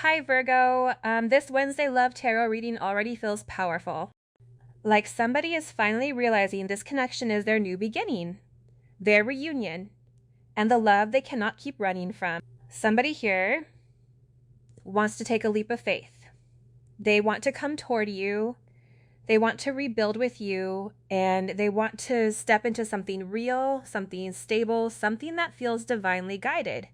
Hi, Virgo. This Wednesday Love Tarot reading already feels powerful. Like somebody is finally realizing this connection is their new beginning, their reunion, and the love they cannot keep running from. Somebody here wants to take a leap of faith. They want to come toward you. They want to rebuild with you, and they want to step into something real, something stable, something that feels divinely guided.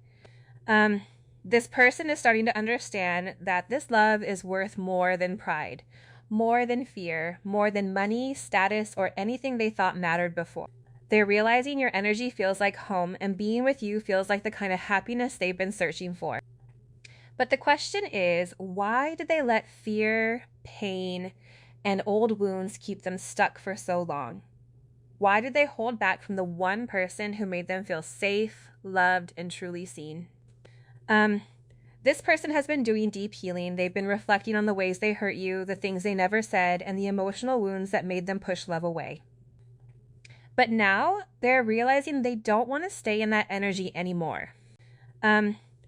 This person is starting to understand that this love is worth more than pride, more than fear, more than money, status, or anything they thought mattered before. They're realizing your energy feels like home, and being with you feels like the kind of happiness they've been searching for. But the question is, why did they let fear, pain, and old wounds keep them stuck for so long? Why did they hold back from the one person who made them feel safe, loved, and truly seen? This person has been doing deep healing. They've been reflecting on the ways they hurt you, the things they never said, and the emotional wounds that made them push love away. But now they're realizing they don't want to stay in that energy anymore.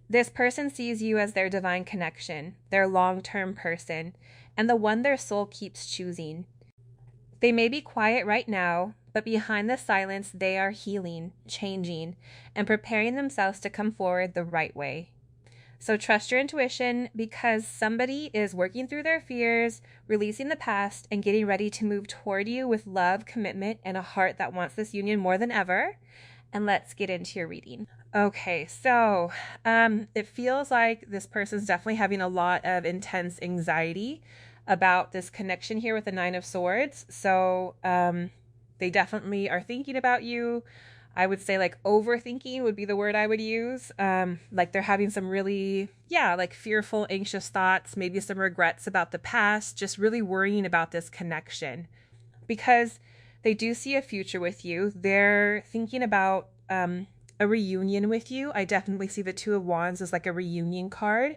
This person sees you as their divine connection, their long-term person, and the one their soul keeps choosing. They may be quiet right now, but behind the silence, they are healing, changing, and preparing themselves to come forward the right way. So trust your intuition, because somebody is working through their fears, releasing the past, and getting ready to move toward you with love, commitment, and a heart that wants this union more than ever. And let's get into your reading. Okay, so it feels like this person's definitely having a lot of intense anxiety about this connection here with the Nine of Swords. So they definitely are thinking about you. I would say like overthinking would be the word I would use. Like they're having some really, like fearful, anxious thoughts, maybe some regrets about the past, just really worrying about this connection because they do see a future with you. They're thinking about a reunion with you. I definitely see the Two of Wands as like a reunion card.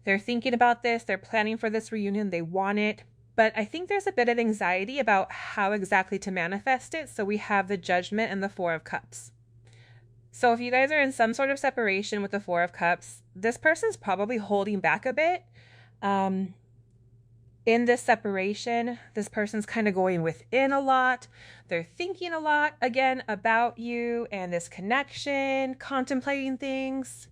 They're thinking about this. They're planning for this reunion. They want it. But I think there's a bit of anxiety about how exactly to manifest it. So we have the Judgment and the Four of Cups. So if you guys are in some sort of separation with the Four of Cups, this person's probably holding back a bit. In this separation, this person's kind of going within a lot. They're thinking a lot, again, about you and this connection, contemplating things.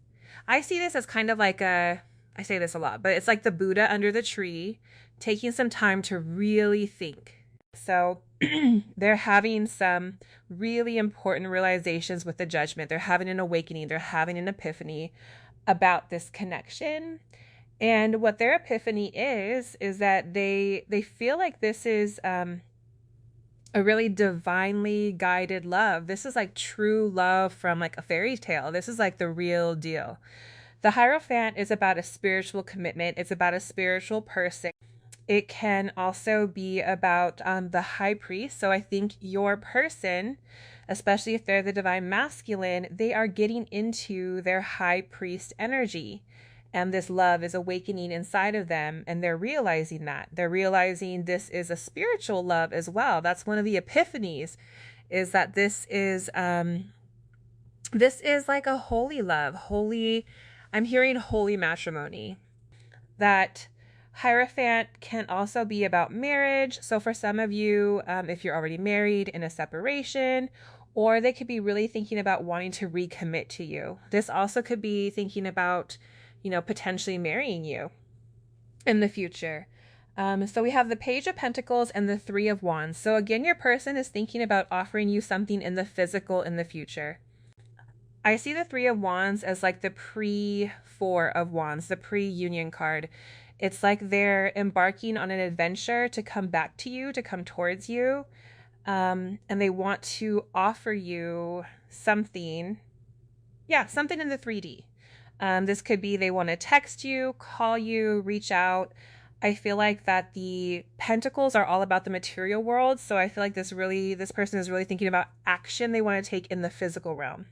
I see this as kind of like I say this a lot, but it's like the Buddha under the tree, taking some time to really think. So they're having some really important realizations with the Judgment. They're having an awakening. They're having an epiphany about this connection. And what their epiphany is that they feel like this is a really divinely guided love. This is like true love from like a fairy tale. This is like the real deal. The Hierophant is about a spiritual commitment. It's about a spiritual person. It can also be about the High Priest. So I think your person, especially if they're the Divine Masculine, they are getting into their High Priest energy. And this love is awakening inside of them. And they're realizing that. They're realizing this is a spiritual love as well. That's one of the epiphanies, is that this is like a holy love. Holy, I'm hearing holy matrimony. That Hierophant can also be about marriage. So for some of you, if you're already married in a separation, or they could be really thinking about wanting to recommit to you. This also could be thinking about, potentially marrying you in the future. So we have the Page of Pentacles and the Three of Wands. So again, your person is thinking about offering you something in the physical in the future. I see the Three of Wands as like the pre-Four of Wands, the pre-union card. It's like they're embarking on an adventure to come back to you, to come towards you. And they want to offer you something. Something in the 3D. This could be they want to text you, call you, reach out. I feel like that the Pentacles are all about the material world. So I feel like this person is really thinking about action they want to take in the physical realm.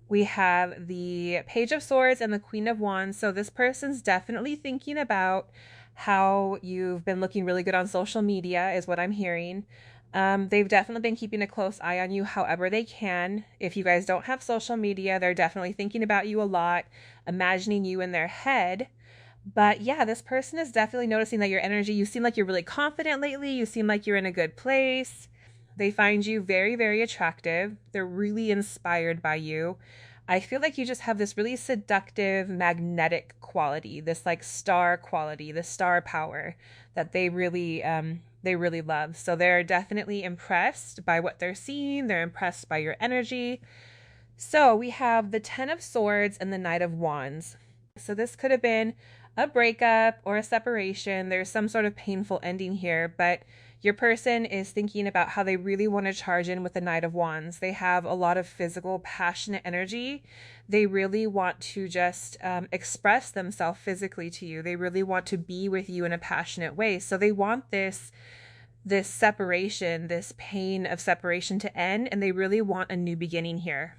We have the Page of Swords and the Queen of Wands. So this person's definitely thinking about how you've been looking really good on social media is what I'm hearing. They've definitely been keeping a close eye on you however they can. If you guys don't have social media, they're definitely thinking about you a lot, imagining you in their head. But yeah, this person is definitely noticing that your energy, you seem like you're really confident lately. You seem like you're in a good place. They find you very, very attractive. They're really inspired by you. I feel like you just have this really seductive, magnetic quality, this like star quality, the star power that they really love. So they're definitely impressed by what they're seeing. They're impressed by your energy. So we have the Ten of Swords and the Knight of Wands. So this could have been a breakup or a separation. There's some sort of painful ending here, but your person is thinking about how they really want to charge in with the Knight of Wands. They have a lot of physical, passionate energy. They really want to just express themselves physically to you. They really want to be with you in a passionate way. So they want this separation, this pain of separation to end, and they really want a new beginning here.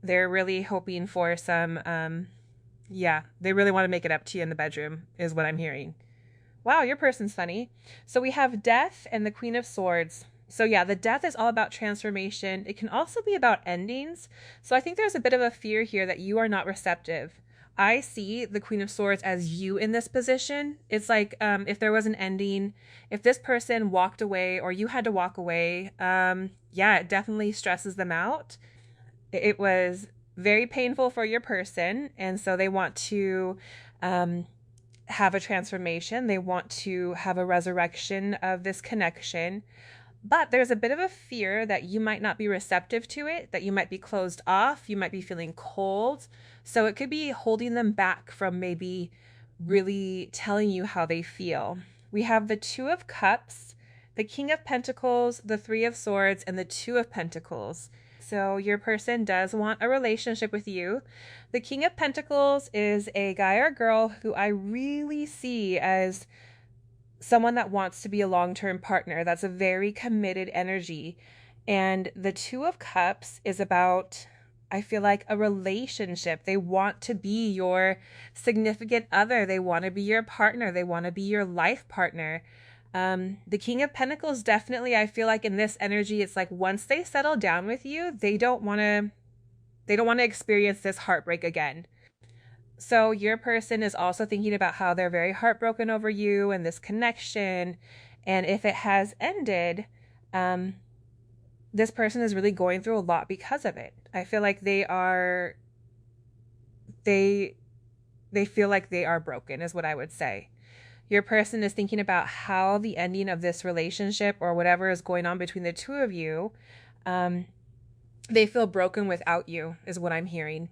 They're really hoping for some, yeah, they really want to make it up to you in the bedroom, is what I'm hearing. Wow, your person's funny. So we have Death and the Queen of Swords. So yeah, the Death is all about transformation. It can also be about endings. So I think there's a bit of a fear here that you are not receptive. I see the Queen of Swords as you in this position. It's like if there was an ending, if this person walked away or you had to walk away, yeah, it definitely stresses them out. It was very painful for your person, and so they want to have a transformation. They want to have a resurrection of this connection. But there's a bit of a fear that you might not be receptive to it, that you might be closed off, you might be feeling cold. So it could be holding them back from maybe really telling you how they feel. We have the Two of Cups, the King of Pentacles, the Three of Swords, and the Two of Pentacles. So your person does want a relationship with you. The King of Pentacles is a guy or girl who I really see as someone that wants to be a long-term partner. That's a very committed energy. And the Two of Cups is about, I feel like, a relationship. They want to be your significant other. They want to be your partner. They want to be your life partner. The King of Pentacles, definitely, I feel like in this energy, it's like once they settle down with you, they don't want to experience this heartbreak again. So your person is also thinking about how they're very heartbroken over you and this connection. And if it has ended, this person is really going through a lot because of it. I feel like they feel like they are broken, is what I would say. Your person is thinking about how the ending of this relationship or whatever is going on between the two of you, they feel broken without you, is what I'm hearing.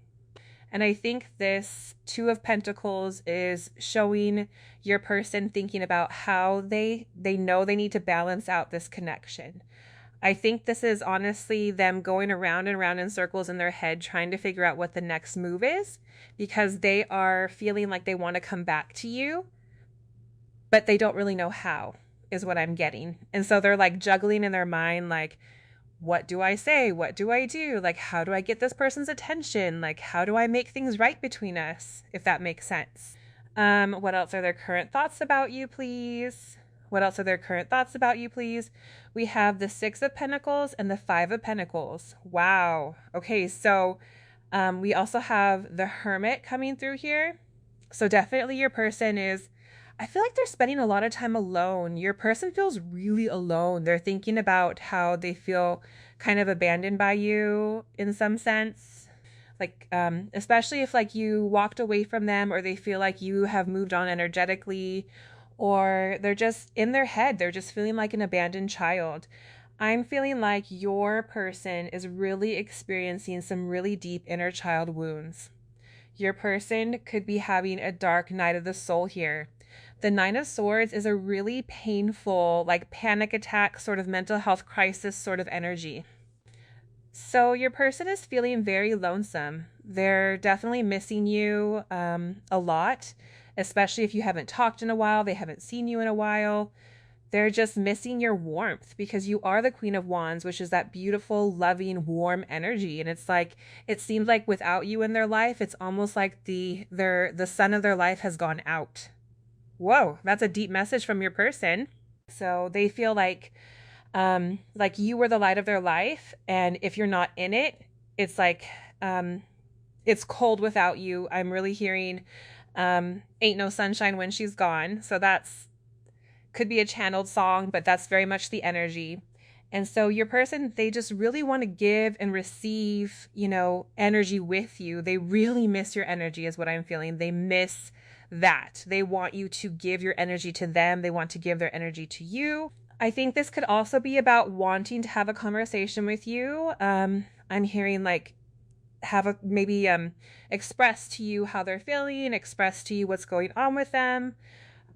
And I think this Two of Pentacles is showing your person thinking about how they know they need to balance out this connection. I think this is honestly them going around and around in circles in their head trying to figure out what the next move is, because they are feeling like they want to come back to you, but they don't really know how, is what I'm getting. And so they're like juggling in their mind, like, what do I say? What do I do? Like, how do I get this person's attention? Like, how do I make things right between us? If that makes sense. What else are their current thoughts about you, please? What else are their current thoughts about you, please? We have the Six of Pentacles and the Five of Pentacles. Wow. Okay, so we also have the Hermit coming through here. So definitely your person is, I feel like they're spending a lot of time alone. Your person feels really alone. They're thinking about how they feel kind of abandoned by you in some sense. Like, especially if like you walked away from them, or they feel like you have moved on energetically, or they're just in their head. They're just feeling like an abandoned child. I'm feeling like your person is really experiencing some really deep inner child wounds. Your person could be having a dark night of the soul here. The Nine of Swords is a really painful, like panic attack, sort of mental health crisis sort of energy. So your person is feeling very lonesome. They're definitely missing you a lot, especially if you haven't talked in a while, they haven't seen you in a while. They're just missing your warmth, because you are the Queen of Wands, which is that beautiful, loving, warm energy. And it's like, it seems like without you in their life, it's almost like the sun of their life has gone out. Whoa, that's a deep message from your person. So they feel like you were the light of their life. And if you're not in it, it's like, it's cold without you. I'm really hearing Ain't No Sunshine When She's Gone. So that's could be a channeled song, but that's very much the energy. And so your person, they just really want to give and receive, energy with you. They really miss your energy is what I'm feeling. They miss that. They want you to give your energy to them. They want to give their energy to you. I think this could also be about wanting to have a conversation with you. I'm hearing like maybe express to you how they're feeling, express to you what's going on with them.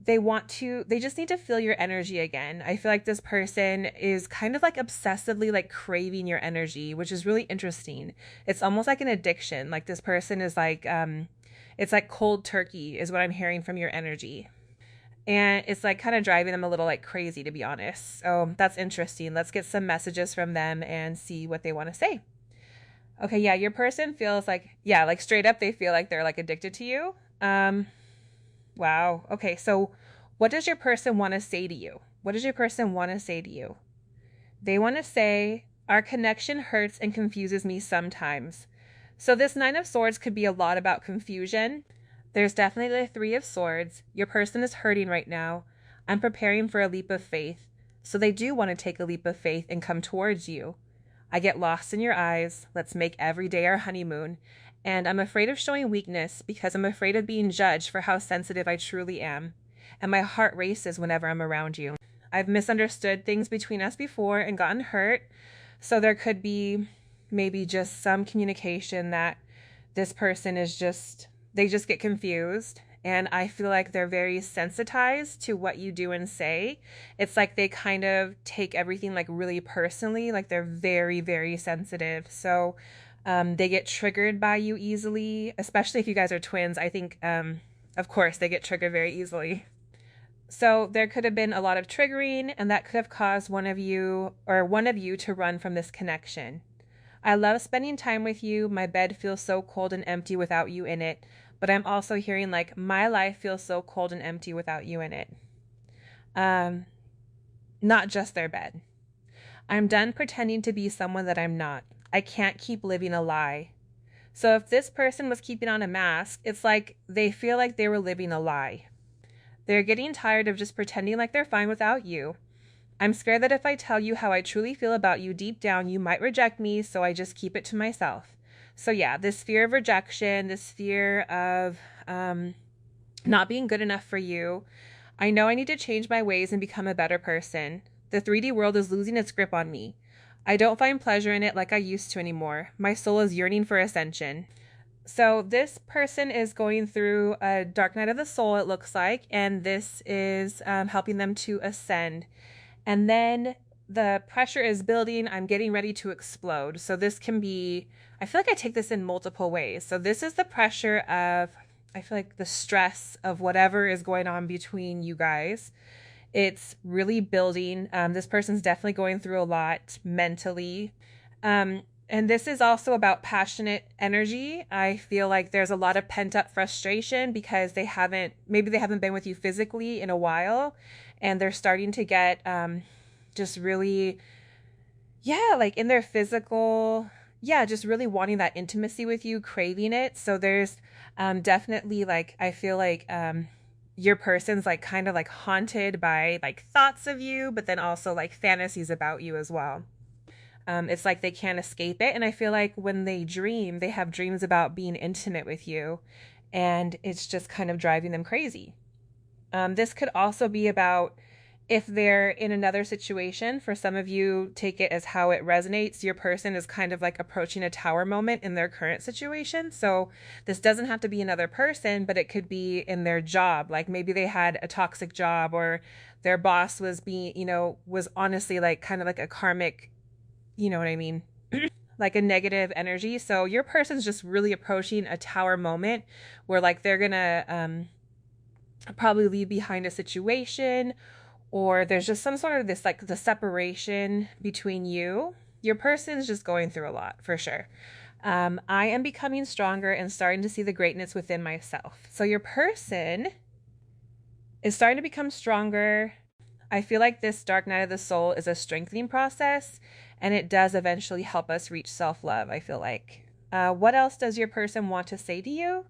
They just need to feel your energy again. I feel like this person is kind of like obsessively like craving your energy, which is really interesting. It's almost like an addiction. Like this person is like, it's like cold turkey is what I'm hearing from your energy. And it's like kind of driving them a little like crazy, to be honest. So that's interesting. Let's get some messages from them and see what they want to say. Okay, yeah, your person feels like, yeah, like straight up, they feel like they're like addicted to you. Wow. Okay, so what does your person want to say to you? What does your person want to say to you? They want to say, our connection hurts and confuses me sometimes. So this Nine of Swords could be a lot about confusion. There's definitely the Three of Swords. Your person is hurting right now. I'm preparing for a leap of faith. So they do want to take a leap of faith and come towards you. I get lost in your eyes. Let's make every day our honeymoon. And I'm afraid of showing weakness because I'm afraid of being judged for how sensitive I truly am. And my heart races whenever I'm around you. I've misunderstood things between us before and gotten hurt. So there could be maybe just some communication that this person they just get confused. And I feel like they're very sensitized to what you do and say. It's like they kind of take everything like really personally, like they're very, very sensitive. So they get triggered by you easily, especially if you guys are twins. I think, of course, they get triggered very easily. So there could have been a lot of triggering, and that could have caused one of you to run from this connection. I love spending time with you. My bed feels so cold and empty without you in it. But I'm also hearing like my life feels so cold and empty without you in it. Not just their bed. I'm done pretending to be someone that I'm not. I can't keep living a lie. So if this person was keeping on a mask, it's like they feel like they were living a lie. They're getting tired of just pretending like they're fine without you. I'm scared that if I tell you how I truly feel about you deep down, you might reject me, so I just keep it to myself. So yeah, this fear of rejection, this fear of not being good enough for you. I know I need to change my ways and become a better person. The 3D world is losing its grip on me. I don't find pleasure in it like I used to anymore. My soul is yearning for ascension. So this person is going through a dark night of the soul, it looks like, and this is helping them to ascend. And then the pressure is building. I'm getting ready to explode. So this can be, I feel like I take this in multiple ways. So this is the pressure of, I feel like the stress of whatever is going on between you guys. It's really building. This person's definitely going through a lot mentally. And this is also about passionate energy. I feel like there's a lot of pent up frustration because maybe they haven't been with you physically in a while, and they're starting to get just really, like in their physical, just really wanting that intimacy with you, craving it. So there's definitely like, I feel like your person's like kind of like haunted by like thoughts of you, but then also like fantasies about you as well. It's like they can't escape it. And I feel like when they dream, they have dreams about being intimate with you, and it's just kind of driving them crazy. This could also be about if they're in another situation. For some of you, take it as how it resonates. Your person is kind of like approaching a tower moment in their current situation. So this doesn't have to be another person, but it could be in their job. Like maybe they had a toxic job, or their boss was was honestly like kind of like a karmic, you know what I mean? Like a negative energy. So your person's just really approaching a tower moment where like they're gonna probably leave behind a situation, or there's just some sort of this like the separation between you. Your person's just going through a lot for sure. I am becoming stronger and starting to see the greatness within myself. So your person is starting to become stronger. I feel like this dark night of the soul is a strengthening process, and it does eventually help us reach self-love, I feel like. What else does your person want to say to you?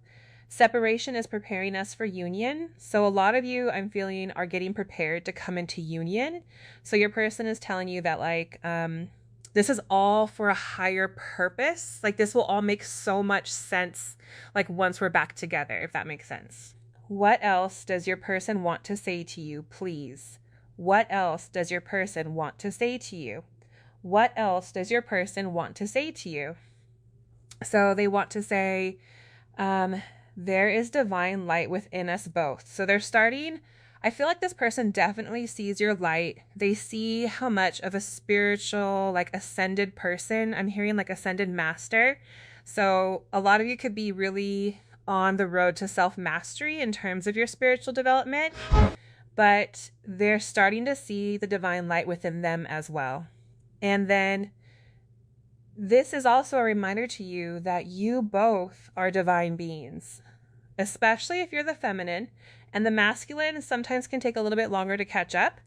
Separation is preparing us for union. So a lot of you, I'm feeling, are getting prepared to come into union. So your person is telling you that like, this is all for a higher purpose. Like this will all make so much sense, like once we're back together, if that makes sense. What else does your person want to say to you, please? What else does your person want to say to you? What else does your person want to say to you? So they want to say, there is divine light within us both. So they're starting, I feel like this person definitely sees your light. They see how much of a spiritual, like ascended person, I'm hearing like ascended master. So a lot of you could be really on the road to self-mastery in terms of your spiritual development, but they're starting to see the divine light within them as well. And then this is also a reminder to you that you both are divine beings, especially if you're the feminine, and the masculine sometimes can take a little bit longer to catch up.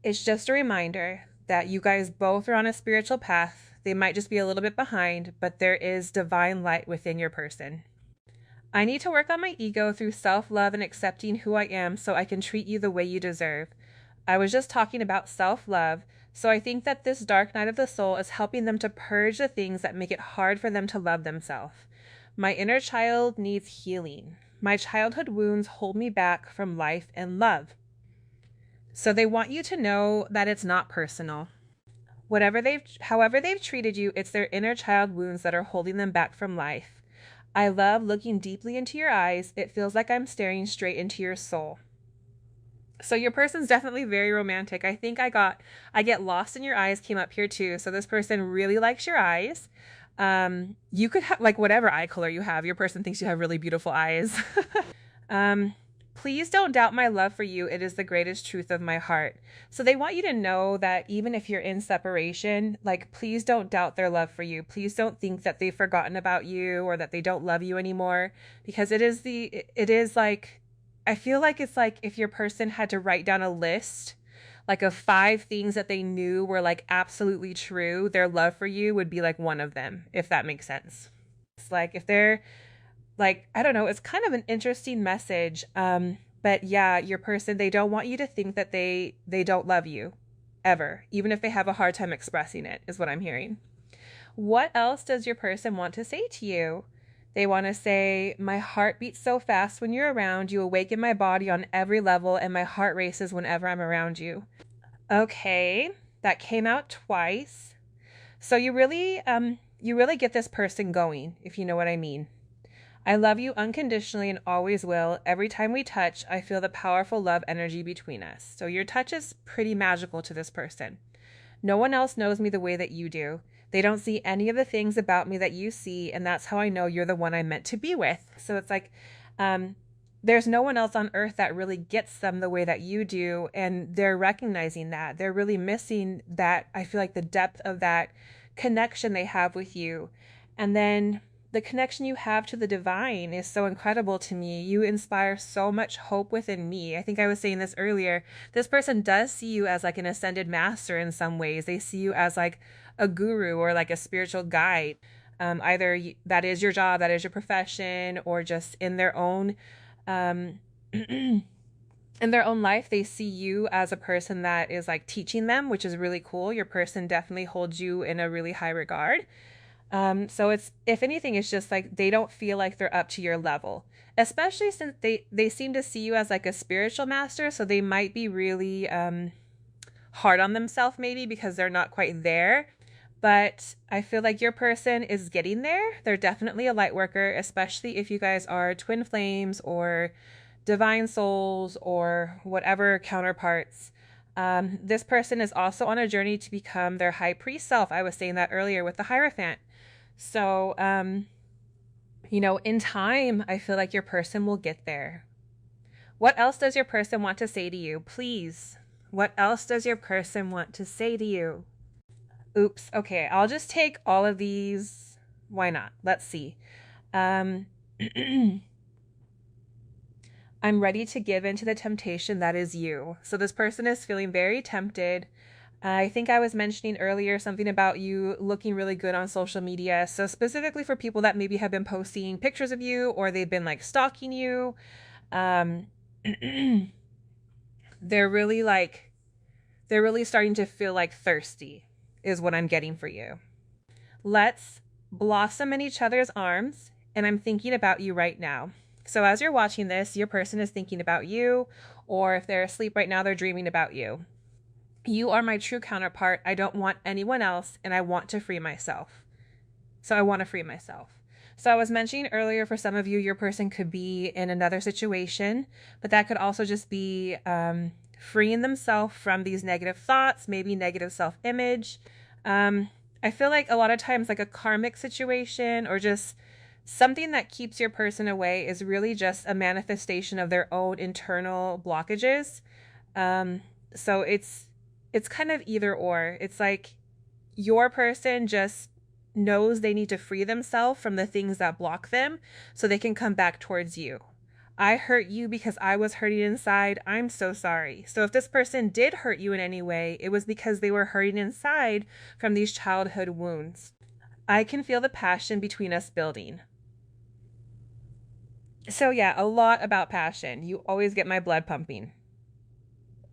It's just a reminder that you guys both are on a spiritual path. They might just be a little bit behind, but there is divine light within your person. I need to work on my ego through self-love and accepting who I am so I can treat you the way you deserve. I was just talking about self-love, so I think that this dark night of the soul is helping them to purge the things that make it hard for them to love themselves. My inner child needs healing. My childhood wounds hold me back from life and love. So they want you to know that it's not personal. However they've treated you, it's their inner child wounds that are holding them back from life. I love looking deeply into your eyes. It feels like I'm staring straight into your soul. So your person's definitely very romantic. I think I get lost in your eyes came up here too. So this person really likes your eyes. You could have like whatever eye color you have. Your person thinks you have really beautiful eyes. Please don't doubt my love for you. It is the greatest truth of my heart. So they want you to know that even if you're in separation, like, please don't doubt their love for you. Please don't think that they've forgotten about you or that they don't love you anymore, because it is like, I feel like it's like if your person had to write down a list, like of 5 things that they knew were like absolutely true, their love for you would be like one of them, if that makes sense. It's like if they're like, I don't know, it's kind of an interesting message. But yeah, your person, they don't want you to think that they don't love you ever, even if they have a hard time expressing it, is what I'm hearing. What else does your person want to say to you? They want to say, my heart beats so fast when you're around. You awaken my body on every level, and my heart races whenever I'm around you. Okay, that came out twice. So you really get this person going, if you know what I mean. I love you unconditionally and always will. Every time we touch, I feel the powerful love energy between us. So your touch is pretty magical to this person. No one else knows me the way that you do. They don't see any of the things about me that you see, and that's how I know you're the one I'm meant to be with. So it's like, there's no one else on earth that really gets them the way that you do, and they're recognizing that. They're really missing that, I feel like, the depth of that connection they have with you. And then the connection you have to the divine is so incredible to me. You inspire so much hope within me. I think I was saying this earlier. This person does see you as like an ascended master in some ways. They see you as like a guru or like a spiritual guide. Either that is your job, that is your profession, or just in their own in their own life, they see you as a person that is like teaching them, which is really cool. Your person definitely holds you in a really high regard. So it's, if anything, it's just like they don't feel like they're up to your level, especially since they seem to see you as like a spiritual master. So they might be really hard on themselves maybe because they're not quite there. But I feel like your person is getting there. They're definitely a light worker, especially if you guys are twin flames or divine souls or whatever counterparts. This person is also on a journey to become their high priest self. I was saying that earlier with the Hierophant. So, in time, I feel like your person will get there. What else does your person want to say to you? Please. What else does your person want to say to you? Oops. Okay, I'll just take all of these. Why not? Let's see. I'm ready to give in to the temptation that is you. So this person is feeling very tempted. I think I was mentioning earlier something about you looking really good on social media. So specifically for people that maybe have been posting pictures of you or they've been like stalking you, um, they're really like, they're really starting to feel like thirsty is what I'm getting for you. Let's blossom in each other's arms. And I'm thinking about you right now. So as you're watching this, your person is thinking about you, or if they're asleep right now, they're dreaming about you. You are my true counterpart. I don't want anyone else, and I want to free myself. So I want to free myself. So I was mentioning earlier, for some of you, your person could be in another situation, but that could also just be freeing themselves from these negative thoughts, maybe negative self-image. I feel like a lot of times like a karmic situation or just something that keeps your person away is really just a manifestation of their own internal blockages. So it's kind of either or. It's like your person just knows they need to free themselves from the things that block them so they can come back towards you. I hurt you because I was hurting inside. I'm so sorry. So if this person did hurt you in any way, it was because they were hurting inside from these childhood wounds. I can feel the passion between us building. So yeah, a lot about passion. You always get my blood pumping.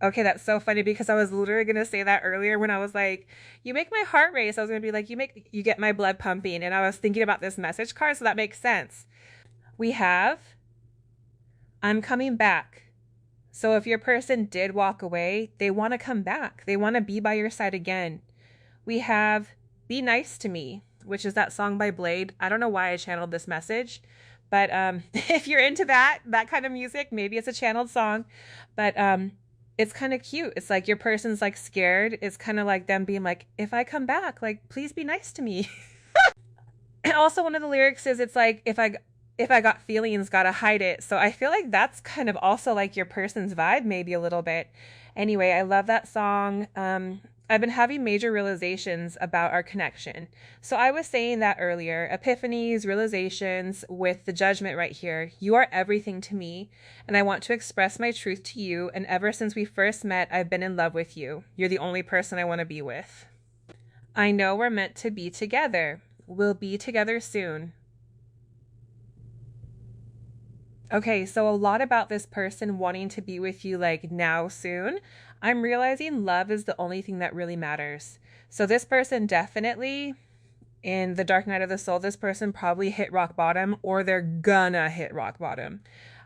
Okay, that's so funny because I was literally going to say that earlier when I was like, you make my heart race. I was going to be like, you get my blood pumping. And I was thinking about this message card, so that makes sense. We have, I'm coming back. So if your person did walk away, they want to come back. They want to be by your side again. We have, be nice to me, which is that song by Blade. I don't know why I channeled this message, but if you're into that kind of music, maybe it's a channeled song, but it's kind of cute. It's like your person's like scared. It's kind of like them being like, if I come back, like, please be nice to me. And also one of the lyrics is, it's like, if I got feelings, gotta hide it. So I feel like that's kind of also like your person's vibe, maybe a little bit. Anyway, I love that song. I've been having major realizations about our connection. So I was saying that earlier, epiphanies, realizations with the judgment right here. You are everything to me, and I want to express my truth to you. And ever since we first met, I've been in love with you. You're the only person I want to be with. I know we're meant to be together. We'll be together soon. Okay, so a lot about this person wanting to be with you like now, soon. I'm realizing love is the only thing that really matters. So this person definitely, in the dark night of the soul, this person probably hit rock bottom, or they're gonna hit rock bottom.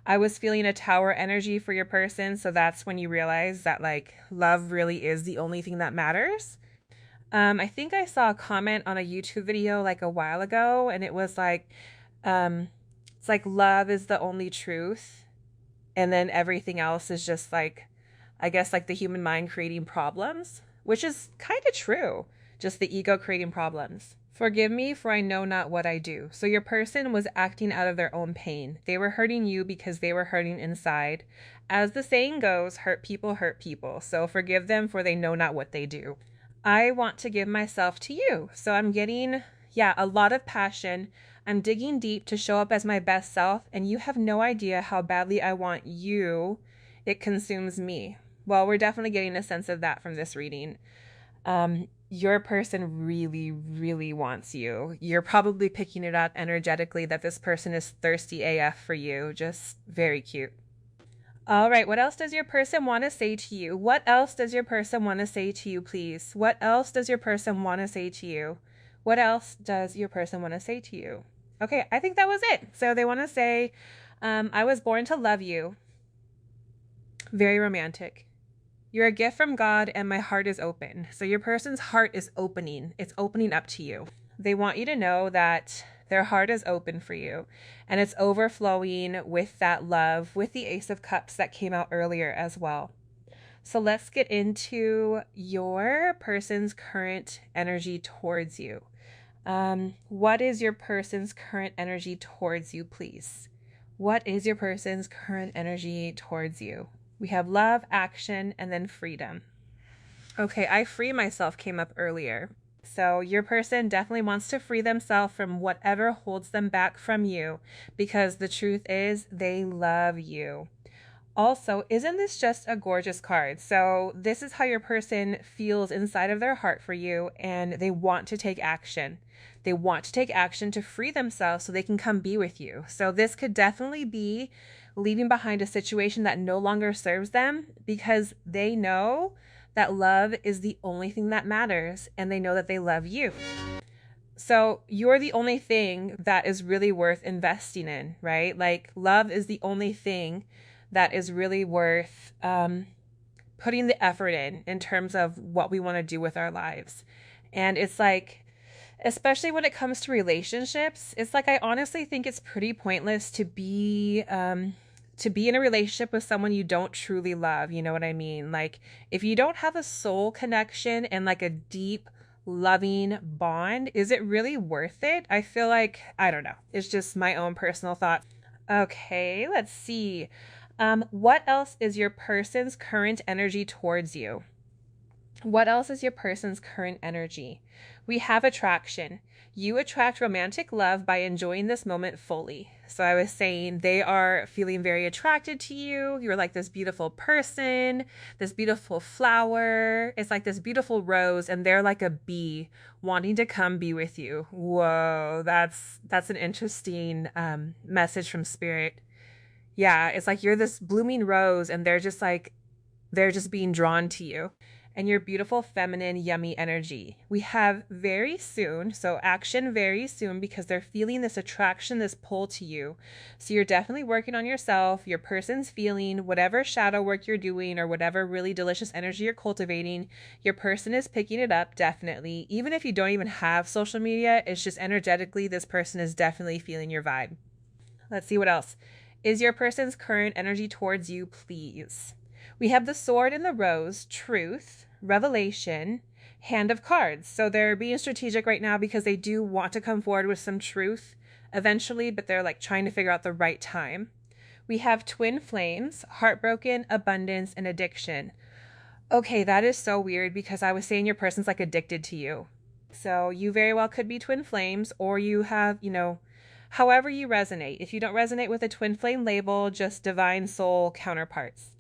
I was feeling a tower energy for your person, so that's when you realize that like love really is the only thing that matters. I think I saw a comment on a YouTube video like a while ago, and it was like, it's like love is the only truth, and then everything else is just like, I guess like the human mind creating problems, which is kind of true. Just the ego creating problems. Forgive me, for I know not what I do. So your person was acting out of their own pain. They were hurting you because they were hurting inside. As the saying goes, hurt people hurt people. So forgive them, for they know not what they do. I want to give myself to you. So I'm getting, yeah, a lot of passion. I'm digging deep to show up as my best self, and you have no idea how badly I want you. It consumes me. Well, we're definitely getting a sense of that from this reading. Your person really, really wants you. You're probably picking it up energetically that this person is thirsty AF for you. Just very cute. All right, what else does your person want to say to you? What else does your person want to say to you, please? What else does your person want to say to you? What else does your person want to say to you? Okay, I think that was it. So they want to say, I was born to love you. Very romantic. You're a gift from God, and my heart is open. So your person's heart is opening. It's opening up to you. They want you to know that their heart is open for you, and it's overflowing with that love, with the Ace of Cups that came out earlier as well. So let's get into your person's current energy towards you. What is your person's current energy towards you, please? What is your person's current energy towards you? We have love, action, and then freedom. Okay, I free myself came up earlier. So your person definitely wants to free themselves from whatever holds them back from you, because the truth is they love you. Also, isn't this just a gorgeous card? So this is how your person feels inside of their heart for you, and they want to take action. They want to take action to free themselves so they can come be with you. So this could definitely be leaving behind a situation that no longer serves them, because they know that love is the only thing that matters, and they know that they love you. So you're the only thing that is really worth investing in, right? Like, love is the only thing that is really worth putting the effort in terms of what we want to do with our lives. And it's like, especially when it comes to relationships, it's like I honestly think it's pretty pointless to be in a relationship with someone you don't truly love. You know what I mean? Like, if you don't have a soul connection and like a deep loving bond, is it really worth it? I feel like, I don't know. It's just my own personal thought. Okay, let's see. What else is your person's current energy towards you? What else is your person's current energy? We have attraction. You attract romantic love by enjoying this moment fully. So I was saying they are feeling very attracted to you. You're like this beautiful person, this beautiful flower. It's like this beautiful rose, and they're like a bee wanting to come be with you. Whoa, that's an interesting message from spirit. Yeah, it's like you're this blooming rose, and they're just being drawn to you and your beautiful feminine yummy energy. We have very soon, so action very soon, because they're feeling this attraction, this pull to you. So you're definitely working on yourself. Your person's feeling whatever shadow work you're doing or whatever really delicious energy you're cultivating, your person is picking it up, definitely. Even if you don't even have social media, it's just energetically this person is definitely feeling your vibe. Let's see what else. Is your person's current energy towards you, please? We have the sword and the rose, truth, revelation, hand of cards. So they're being strategic right now because they do want to come forward with some truth eventually, but they're like trying to figure out the right time. We have twin flames, heartbroken, abundance, and addiction. Okay, that is so weird because I was saying your person's like addicted to you. So you very well could be twin flames, or you have, however you resonate. If you don't resonate with a twin flame label, just divine soul counterparts.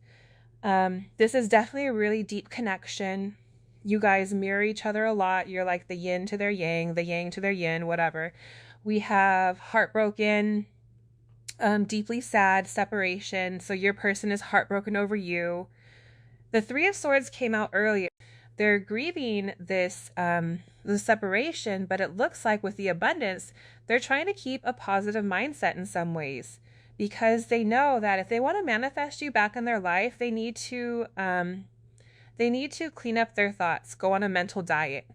This is definitely a really deep connection. You guys mirror each other a lot. You're like the yin to their yang, the yang to their yin, whatever. We have heartbroken, deeply sad, separation. So your person is heartbroken over you. The Three of Swords came out earlier. They're grieving this the separation, but it looks like with the abundance, they're trying to keep a positive mindset in some ways, because they know that if they want to manifest you back in their life, they need to clean up their thoughts, go on a mental diet.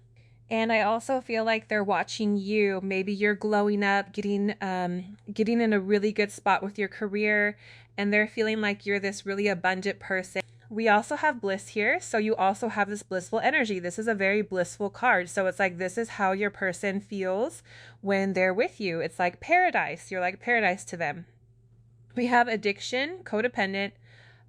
And I also feel like they're watching you. Maybe you're glowing up, getting in a really good spot with your career, and they're feeling like you're this really abundant person. We also have bliss here, so you also have this blissful energy. This is a very blissful card. So it's like this is how your person feels when they're with you. It's like paradise. You're like paradise to them. We have addiction, codependent,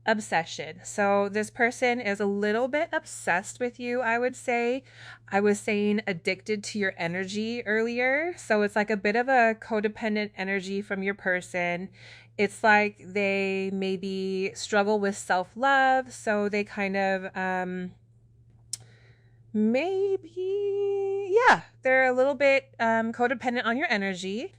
obsession. So this person is a little bit obsessed with you, I would say. I was saying addicted to your energy earlier. So it's like a bit of a codependent energy from your person. It's like they maybe struggle with self-love. So they kind of, they're a little bit codependent on your energy.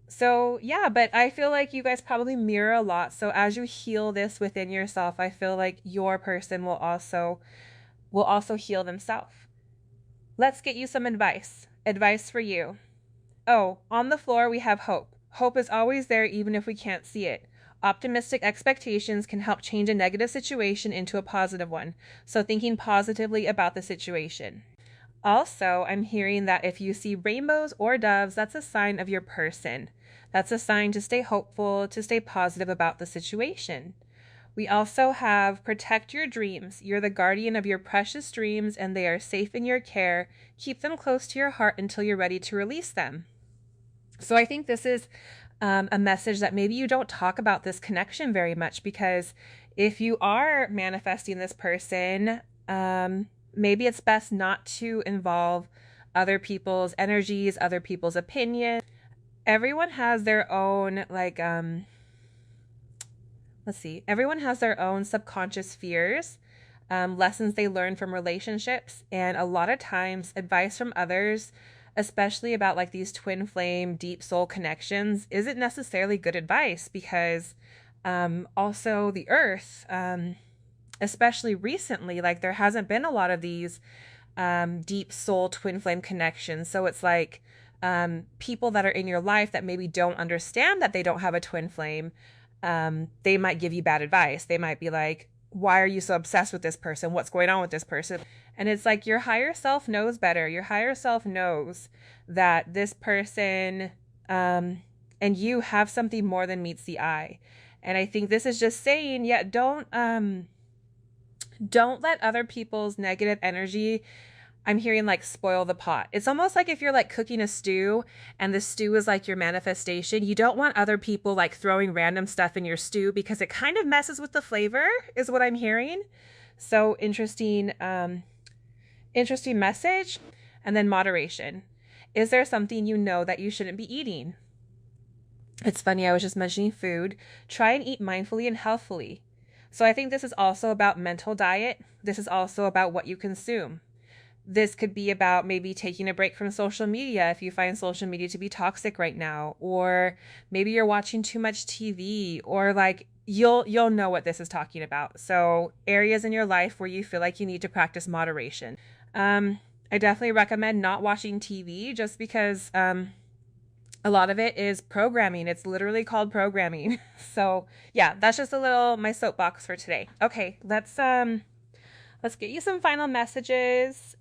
So yeah, but I feel like you guys probably mirror a lot. So as you heal this within yourself, I feel like your person will also heal themselves. Let's get you some advice. Advice for you. Oh, on the floor we have hope. Hope is always there even if we can't see it. Optimistic expectations can help change a negative situation into a positive one. So thinking positively about the situation. Also, I'm hearing that if you see rainbows or doves, that's a sign of your person. That's a sign to stay hopeful, to stay positive about the situation. We also have protect your dreams. You're the guardian of your precious dreams and they are safe in your care. Keep them close to your heart until you're ready to release them. So I think this is a message that maybe you don't talk about this connection very much, because if you are manifesting this person, maybe it's best not to involve other people's energies, other people's opinions. Everyone has their own, let's let's see, everyone has their own subconscious fears, lessons they learn from relationships, and a lot of times advice from others, especially about like these twin flame deep soul connections, isn't necessarily good advice because also the earth, especially recently, like there hasn't been a lot of these deep soul twin flame connections. So it's like people that are in your life that maybe don't understand that they don't have a twin flame, they might give you bad advice. They might be like, why are you so obsessed with this person? What's going on with this person? And it's like your higher self knows better. Your higher self knows that this person and you have something more than meets the eye. And I think this is just saying, yeah, don't let other people's negative energy, I'm hearing like spoil the pot. It's almost like if you're like cooking a stew and the stew is like your manifestation, you don't want other people like throwing random stuff in your stew because it kind of messes with the flavor, is what I'm hearing. So interesting, interesting message. And then moderation. Is there something you know that you shouldn't be eating? It's funny, I was just mentioning food. Try and eat mindfully and healthfully. So I think this is also about mental diet. This is also about what you consume. This could be about maybe taking a break from social media if you find social media to be toxic right now, or maybe you're watching too much TV, or like you'll know what this is talking about. So areas in your life where you feel like you need to practice moderation. I definitely recommend not watching TV just because a lot of it is programming. It's literally called programming. So yeah, that's just a little my soapbox for today. Okay, let's get you some final messages.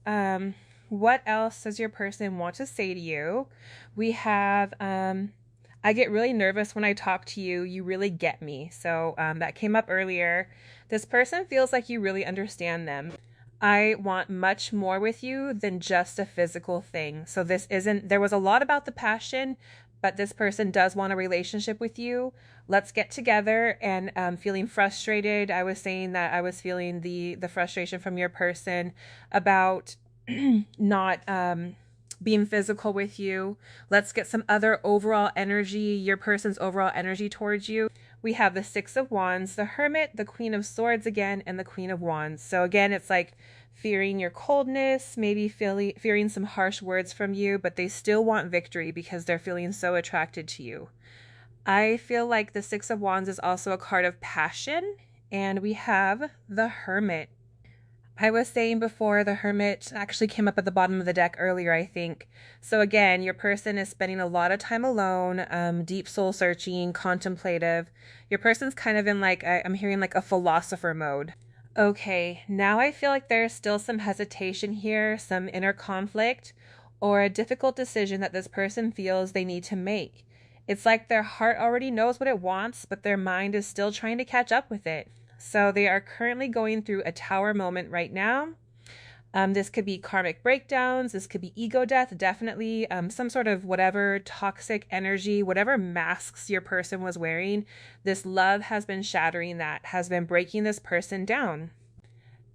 What else does your person want to say to you? We have, I get really nervous when I talk to you. You really get me. So that came up earlier. This person feels like you really understand them. I want much more with you than just a physical thing. So there was a lot about the passion, but this person does want a relationship with you. Let's get together. And feeling frustrated. I was saying that I was feeling the frustration from your person about not being physical with you. Let's get some other overall energy, your person's overall energy towards you. We have the Six of Wands, the Hermit, the Queen of Swords again, and the Queen of Wands. So again, it's like fearing your coldness, maybe fearing some harsh words from you, but they still want victory because they're feeling so attracted to you. I feel like the Six of Wands is also a card of passion, and we have the Hermit. I was saying before, the Hermit actually came up at the bottom of the deck earlier, I think. So again, your person is spending a lot of time alone, deep soul searching, contemplative. Your person's kind of in like, I'm hearing like a philosopher mode. Okay, now I feel like there's still some hesitation here, some inner conflict, or a difficult decision that this person feels they need to make. It's like their heart already knows what it wants, but their mind is still trying to catch up with it. So they are currently going through a tower moment right now. This could be karmic breakdowns. This could be ego death, definitely. Some sort of whatever toxic energy, whatever masks your person was wearing. This love has been shattering that, has been breaking this person down.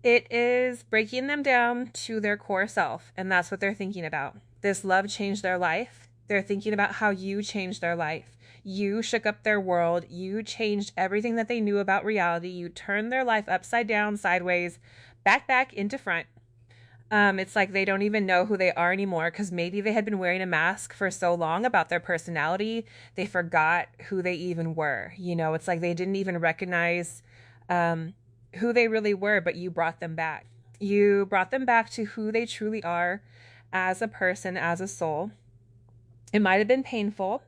It is breaking them down to their core self, and that's what they're thinking about. This love changed their life. They're thinking about how you changed their life. You shook up their world. You changed everything that they knew about reality. You turned their life upside down, sideways, back into front. It's like they don't even know who they are anymore because maybe they had been wearing a mask for so long about their personality, they forgot who they even were. You know, it's like they didn't even recognize who they really were, but you brought them back. You brought them back to who they truly are as a person, as a soul. It might have been painful,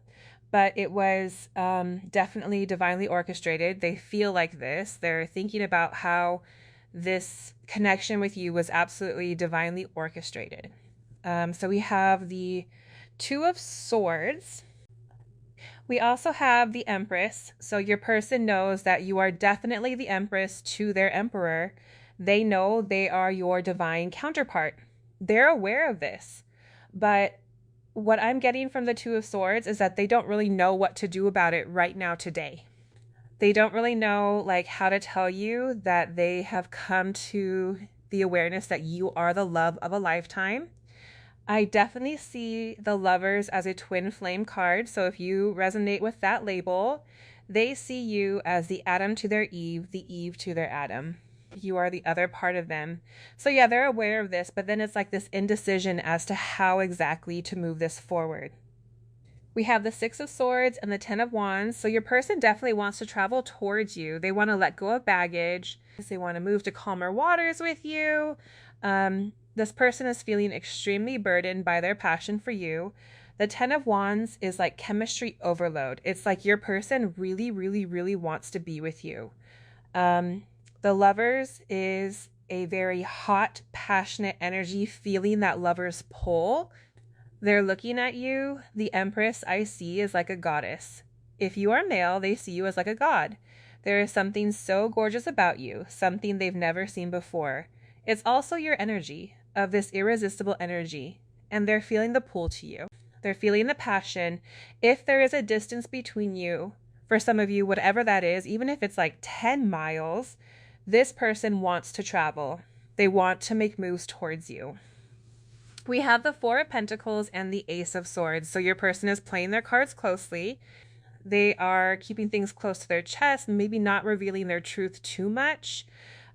but it was definitely divinely orchestrated. They feel like this. They're thinking about how this connection with you was absolutely divinely orchestrated. So we have the Two of Swords. We also have the Empress. So your person knows that you are definitely the Empress to their Emperor. They know they are your divine counterpart. They're aware of this, but what I'm getting from the Two of Swords is that they don't really know what to do about it right now today. They don't really know like how to tell you that they have come to the awareness that you are the love of a lifetime. I definitely see the Lovers as a twin flame card. So if you resonate with that label, They see you as the Adam to their Eve, the Eve to their Adam. You are the other part of them. So yeah, they're aware of this, but then it's like this indecision as to how exactly to move this forward. We have the Six of Swords and the Ten of Wands. So your person definitely wants to travel towards you. They want to let go of baggage. They want to move to calmer waters with you. This person is feeling extremely burdened by their passion for you. The Ten of Wands is like chemistry overload. It's like your person really, really, really wants to be with you. The Lovers is a very hot, passionate energy, feeling that lover's pull. They're looking at you. The Empress I see is like a goddess. If you are male, they see you as like a god. There is something so gorgeous about you, something they've never seen before. It's also your energy, of this irresistible energy, and they're feeling the pull to you. They're feeling the passion. If there is a distance between you, for some of you, whatever that is, even if it's like 10 miles, this person wants to travel. They want to make moves towards you. We have the Four of Pentacles and the Ace of Swords. So your person is playing their cards closely. They are keeping things close to their chest, maybe not revealing their truth too much.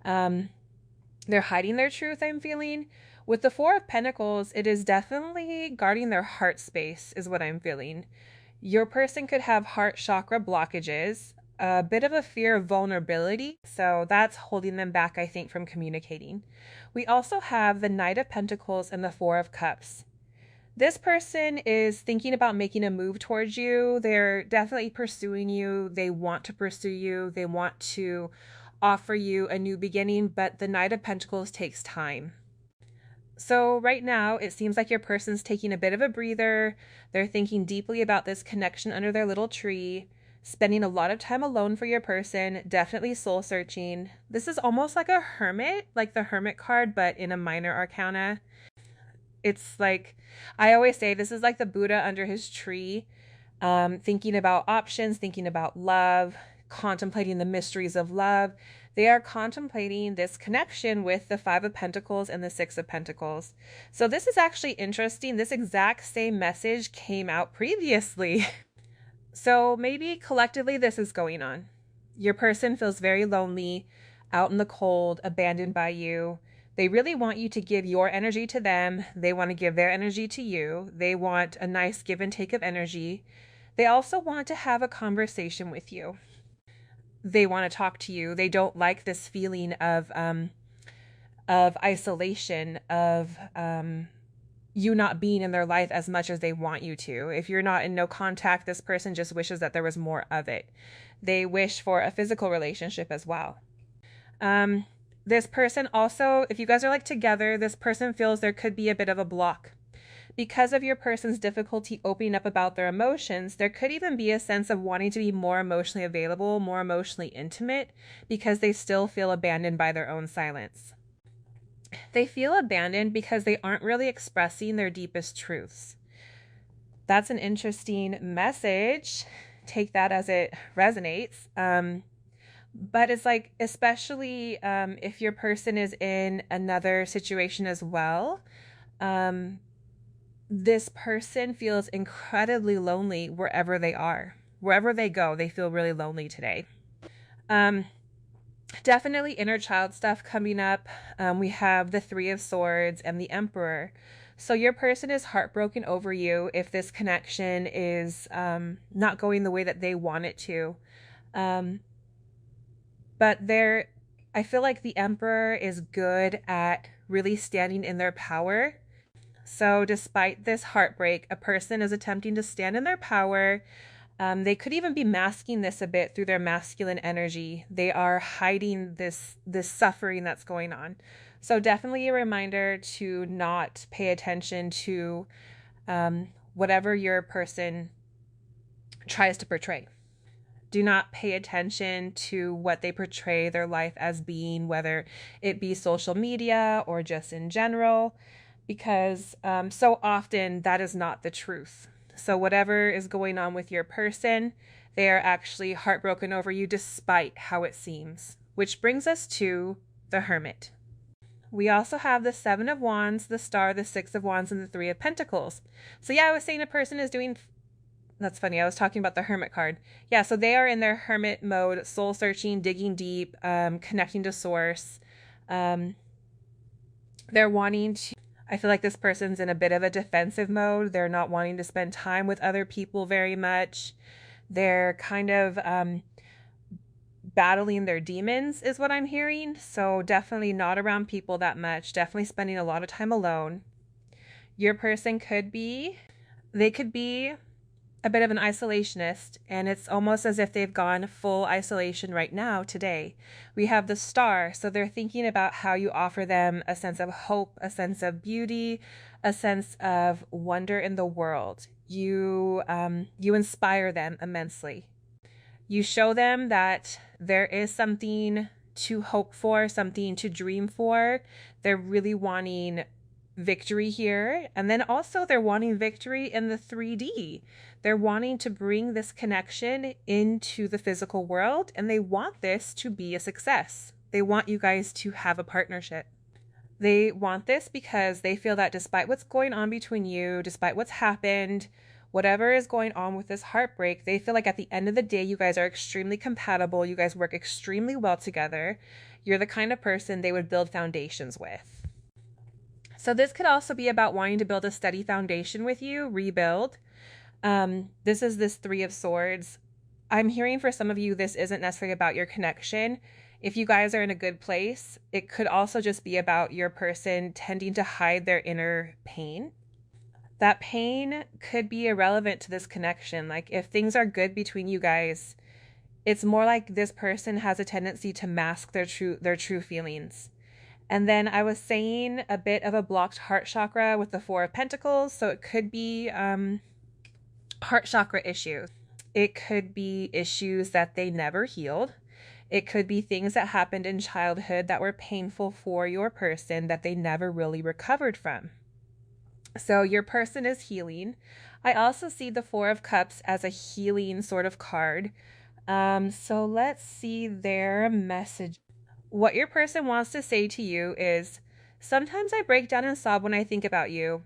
They're hiding their truth, I'm feeling. With the Four of Pentacles, it is definitely guarding their heart space, is what I'm feeling. Your person could have heart chakra blockages, a bit of a fear of vulnerability. So that's holding them back, I think, from communicating. We also have the Knight of Pentacles and the Four of Cups. This person is thinking about making a move towards you. They're definitely pursuing you. They want to pursue you. They want to offer you a new beginning, but the Knight of Pentacles takes time. So right now, it seems like your person's taking a bit of a breather. They're thinking deeply about this connection under their little tree, spending a lot of time alone for your person, definitely soul searching. This is almost like a hermit, like the Hermit card, but in a minor arcana. It's like, I always say, this is like the Buddha under his tree, thinking about options, thinking about love, contemplating the mysteries of love. They are contemplating this connection with the Five of Pentacles and the Six of Pentacles. So this is actually interesting. This exact same message came out previously. So maybe collectively this is going on. Your person feels very lonely, out in the cold, abandoned by you. They really want you to give your energy to them. They want to give their energy to you. They want a nice give and take of energy. They also want to have a conversation with you. They want to talk to you. They don't like this feeling of isolation, of you not being in their life as much as they want you to. If you're not in no contact, this person just wishes that there was more of it. They wish for a physical relationship as well. This person also, if you guys are like together, this person feels there could be a bit of a block. Because of your person's difficulty opening up about their emotions, there could even be a sense of wanting to be more emotionally available, more emotionally intimate, because they still feel abandoned by their own silence. They feel abandoned because they aren't really expressing their deepest truths. That's an interesting message. Take that as it resonates. But it's like, especially if your person is in another situation as well, this person feels incredibly lonely wherever they are. Wherever they go, they feel really lonely today. Definitely inner child stuff coming up. We have the Three of Swords and the Emperor. So your person is heartbroken over you if this connection is not going the way that they want it to. But I feel like the Emperor is good at really standing in their power. So despite this heartbreak, a person is attempting to stand in their power. They could even be masking this a bit through their masculine energy. They are hiding this suffering that's going on. So definitely a reminder to not pay attention to whatever your person tries to portray. Do not pay attention to what they portray their life as being, whether it be social media or just in general, because so often that is not the truth. So whatever is going on with your person, they are actually heartbroken over you despite how it seems, which brings us to the Hermit. We also have the Seven of Wands, the Star, the Six of Wands, and the Three of Pentacles. So yeah, I was saying a person is doing That's funny. I was talking about the Hermit card. Yeah, so they are in their hermit mode, soul searching, digging deep, connecting to source. Um, they're wanting to, I feel like this person's in a bit of a defensive mode. They're not wanting to spend time with other people very much. They're kind of battling their demons, is what I'm hearing. So definitely not around people that much. Definitely spending a lot of time alone. Your person could be, they could be a bit of an isolationist, and it's almost as if they've gone full isolation right now today. We have the star, so they're thinking about how you offer them a sense of hope, a sense of beauty, a sense of wonder in the world. You inspire them immensely. You show them that there is something to hope for, something to dream for. They're really wanting victory here. And then also they're wanting victory in the 3D. They're wanting to bring this connection into the physical world, and they want this to be a success. They want you guys to have a partnership. They want this because they feel that despite what's going on between you, despite what's happened, whatever is going on with this heartbreak, they feel like at the end of the day, you guys are extremely compatible. You guys work extremely well together. You're the kind of person they would build foundations with. So this could also be about wanting to build a steady foundation with you, rebuild. This is this 3 of Swords. I'm hearing for some of you, this isn't necessarily about your connection. If you guys are in a good place, it could also just be about your person tending to hide their inner pain. That pain could be irrelevant to this connection. Like if things are good between you guys, it's more like this person has a tendency to mask their true feelings. And then I was saying a bit of a blocked heart chakra with the 4 of Pentacles. So it could be heart chakra issues. It could be issues that they never healed. It could be things that happened in childhood that were painful for your person that they never really recovered from. So your person is healing. I also see the 4 of Cups as a healing sort of card. So let's see their message. What your person wants to say to you is, sometimes I break down and sob when I think about you.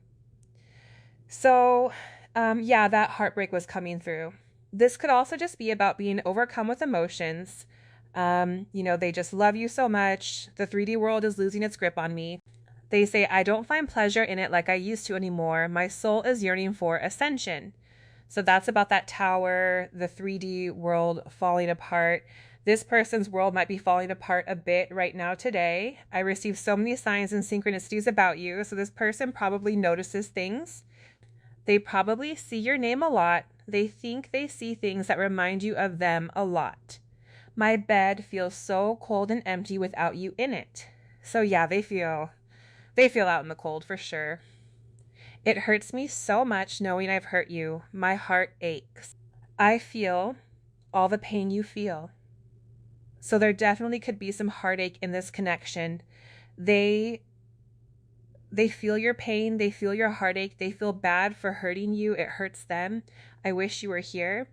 So yeah, that heartbreak was coming through. This could also just be about being overcome with emotions. They just love you so much. The 3D world is losing its grip on me. They say, I don't find pleasure in it like I used to anymore. My soul is yearning for ascension. So that's about that tower, the 3D world falling apart. This person's world might be falling apart a bit right now today. I receive so many signs and synchronicities about you. So this person probably notices things. They probably see your name a lot. They think they see things that remind you of them a lot. My bed feels so cold and empty without you in it. So yeah, they feel out in the cold for sure. It hurts me so much knowing I've hurt you. My heart aches. I feel all the pain you feel. So there definitely could be some heartache in this connection. They feel your pain. They feel your heartache. They feel bad for hurting you. It hurts them. I wish you were here.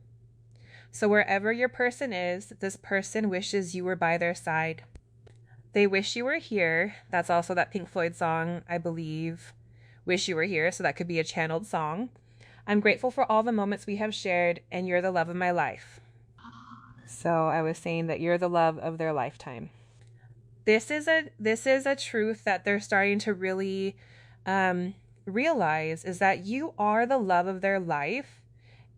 So wherever your person is, this person wishes you were by their side. They wish you were here. That's also that Pink Floyd song, I believe. Wish you were here. So that could be a channeled song. I'm grateful for all the moments we have shared, and you're the love of my life. So I was saying that you're the love of their lifetime. This is a truth that they're starting to really realize, is that you are the love of their life.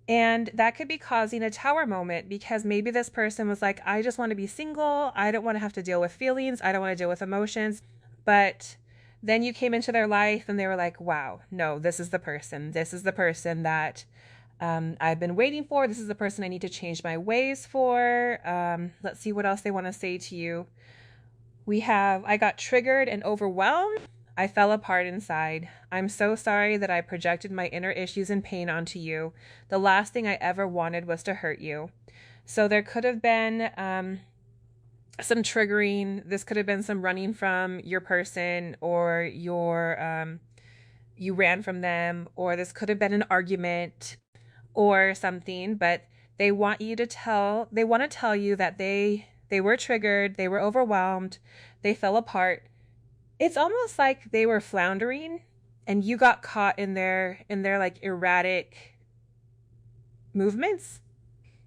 And that could be causing a tower moment, because maybe this person was like, I just want to be single. I don't want to have to deal with feelings. I don't want to deal with emotions. But then you came into their life and they were like, wow, no, this is the person. This is the person that I've been waiting for. This is the person I need to change my ways for. Let's see what else they want to say to you. I got triggered and overwhelmed. I fell apart inside. I'm so sorry that I projected my inner issues and pain onto you. The last thing I ever wanted was to hurt you. So there could have been some triggering. This could have been some running from your person, or you ran from them, or this could have been an argument or something. But they want to tell you that they were triggered, they were overwhelmed, they fell apart. It's almost like they were floundering and you got caught in their like erratic movements.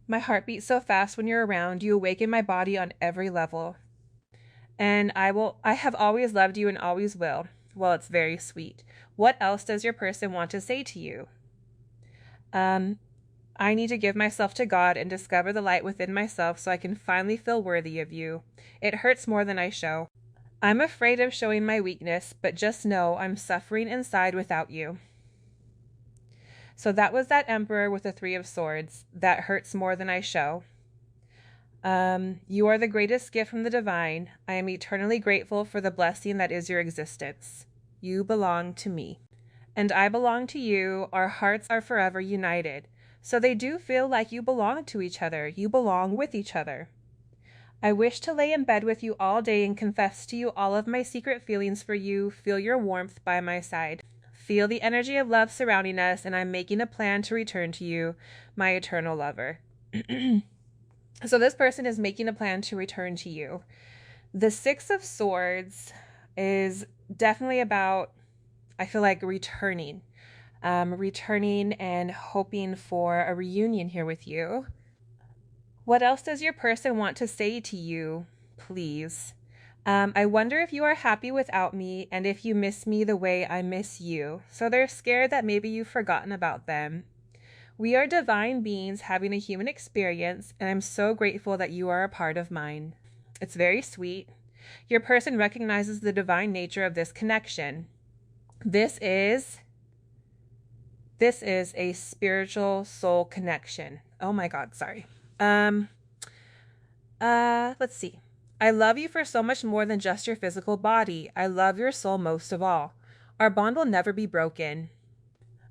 My heart beats so fast when you're around. You awaken my body on every level. And I have always loved you and always will. Well, it's very sweet. What else does your person want to say to you? I need to give myself to God and discover the light within myself so I can finally feel worthy of you. It hurts more than I show. I'm afraid of showing my weakness, but just know I'm suffering inside without you. So that was that Emperor with the Three of Swords. That hurts more than I show. You are the greatest gift from the divine. I am eternally grateful for the blessing that is your existence. You belong to me. And I belong to you. Our hearts are forever united. So they do feel like you belong to each other. You belong with each other. I wish to lay in bed with you all day and confess to you all of my secret feelings for you. Feel your warmth by my side. Feel the energy of love surrounding us, and I'm making a plan to return to you, my eternal lover. So this person is making a plan to return to you. The Six of Swords is definitely about, I feel like, returning and hoping for a reunion here with you. What else does your person want to say to you, please? I wonder if you are happy without me and if you miss me the way I miss you. So they're scared that maybe you've forgotten about them. We are divine beings having a human experience, and I'm so grateful that you are a part of mine. It's very sweet. Your person recognizes the divine nature of this connection. This is a spiritual soul connection. Oh my God, sorry. Let's see. I love you for so much more than just your physical body. I love your soul most of all. Our bond will never be broken.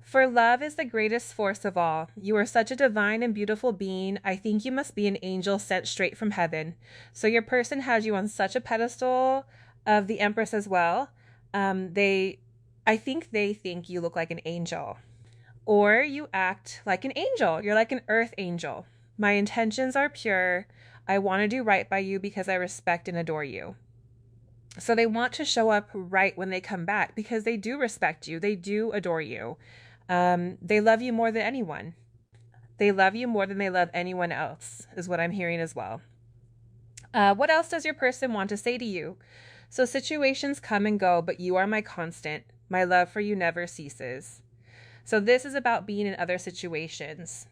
For love is the greatest force of all. You are such a divine and beautiful being. I think you must be an angel sent straight from heaven. So your person has you on such a pedestal of the Empress as well. I think they think you look like an angel. Or you act like an angel. You're like an earth angel. My intentions are pure. I want to do right by you because I respect and adore you. So they want to show up right when they come back because they do respect you. They do adore you. They love you more than anyone. They love you more than they love anyone else, is what I'm hearing as well. What else does your person want to say to you? So situations come and go, but you are my constant. My love for you never ceases. So this is about being in other situations.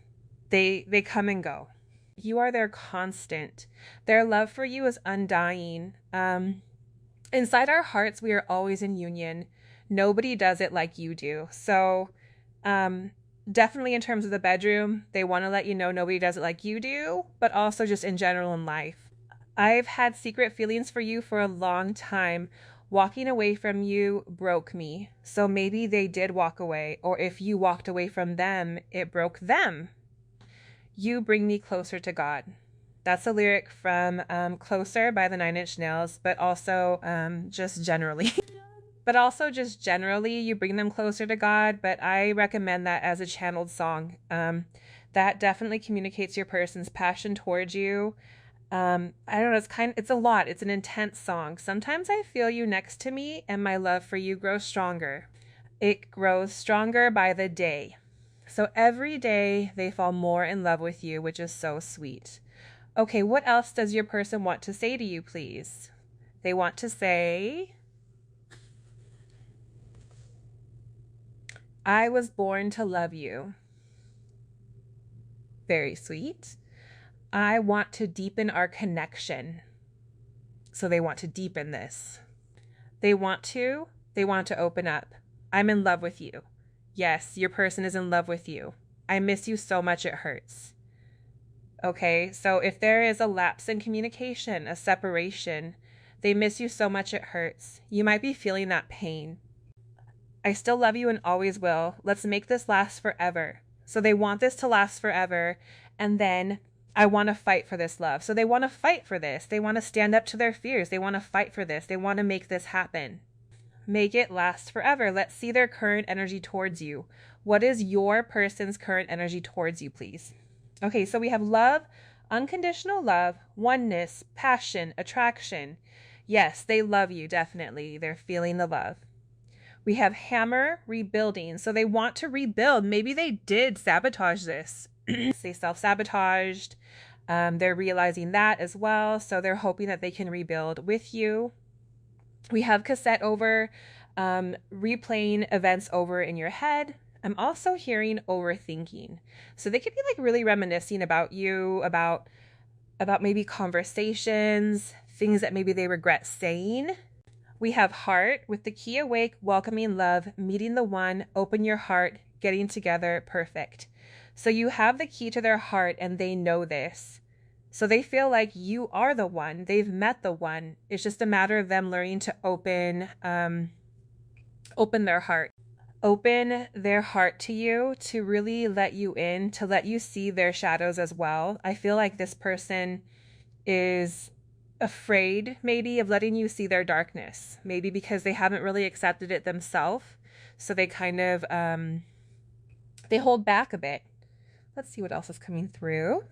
They come and go. You are their constant. Their love for you is undying. Inside our hearts, we are always in union. Nobody does it like you do. So definitely in terms of the bedroom, they want to let you know nobody does it like you do, but also just in general in life. I've had secret feelings for you for a long time. Walking away from you broke me. So maybe they did walk away, or if you walked away from them, it broke them. You bring me closer to God. That's a lyric from Closer by the Nine Inch Nails, but also just generally. You bring them closer to God, but I recommend that as a channeled song. That definitely communicates your person's passion towards you. I don't know, it's a lot. It's an intense song. Sometimes I feel you next to me and my love for you grows stronger. It grows stronger by the day. So every day they fall more in love with you, which is so sweet. Okay, what else does your person want to say to you, please? They want to say, I was born to love you. Very sweet. I want to deepen our connection. So they want to deepen this. They want to open up. I'm in love with you. Yes, your person is in love with you. I miss you so much it hurts. Okay, so if there is a lapse in communication, a separation, they miss you so much it hurts. You might be feeling that pain. I still love you and always will. Let's make this last forever. So they want this to last forever. And then I want to fight for this love. So they want to fight for this. They want to stand up to their fears. They want to fight for this. They want to make this happen. Make it last forever. Let's see their current energy towards you. What is your person's current energy towards you, please? Okay, so we have love, unconditional love, oneness, passion, attraction. Yes, they love you, definitely. They're feeling the love. We have hammer, rebuilding. So they want to rebuild. Maybe they did sabotage this. They self-sabotaged. They're realizing that as well. So they're hoping that they can rebuild with you. We have cassette over, replaying events over in your head. I'm also hearing overthinking. So they could be like really reminiscing about you, about maybe conversations, things that maybe they regret saying. We have heart with the key awake, welcoming love, meeting the one, open your heart, getting together, perfect. So you have the key to their heart and they know this. So they feel like you are the one. They've met the one. It's just a matter of them learning to open their heart. Open their heart to you, to really let you in, to let you see their shadows as well. I feel like this person is afraid maybe of letting you see their darkness, maybe because they haven't really accepted it themselves. So they kind of, they hold back a bit. Let's see what else is coming through.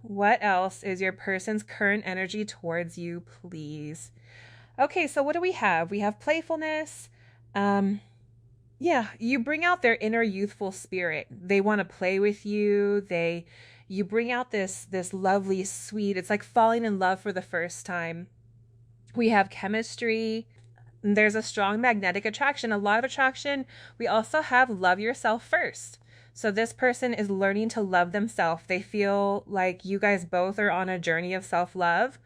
What else is your person's current energy towards you, please? Okay, so what do we have? We have playfulness. Yeah, you bring out their inner youthful spirit. They want to play with you. You bring out this lovely, sweet, it's like falling in love for the first time. We have chemistry. There's a strong magnetic attraction, a lot of attraction. We also have love yourself first. So this person is learning to love themselves. They feel like you guys both are on a journey of self-love.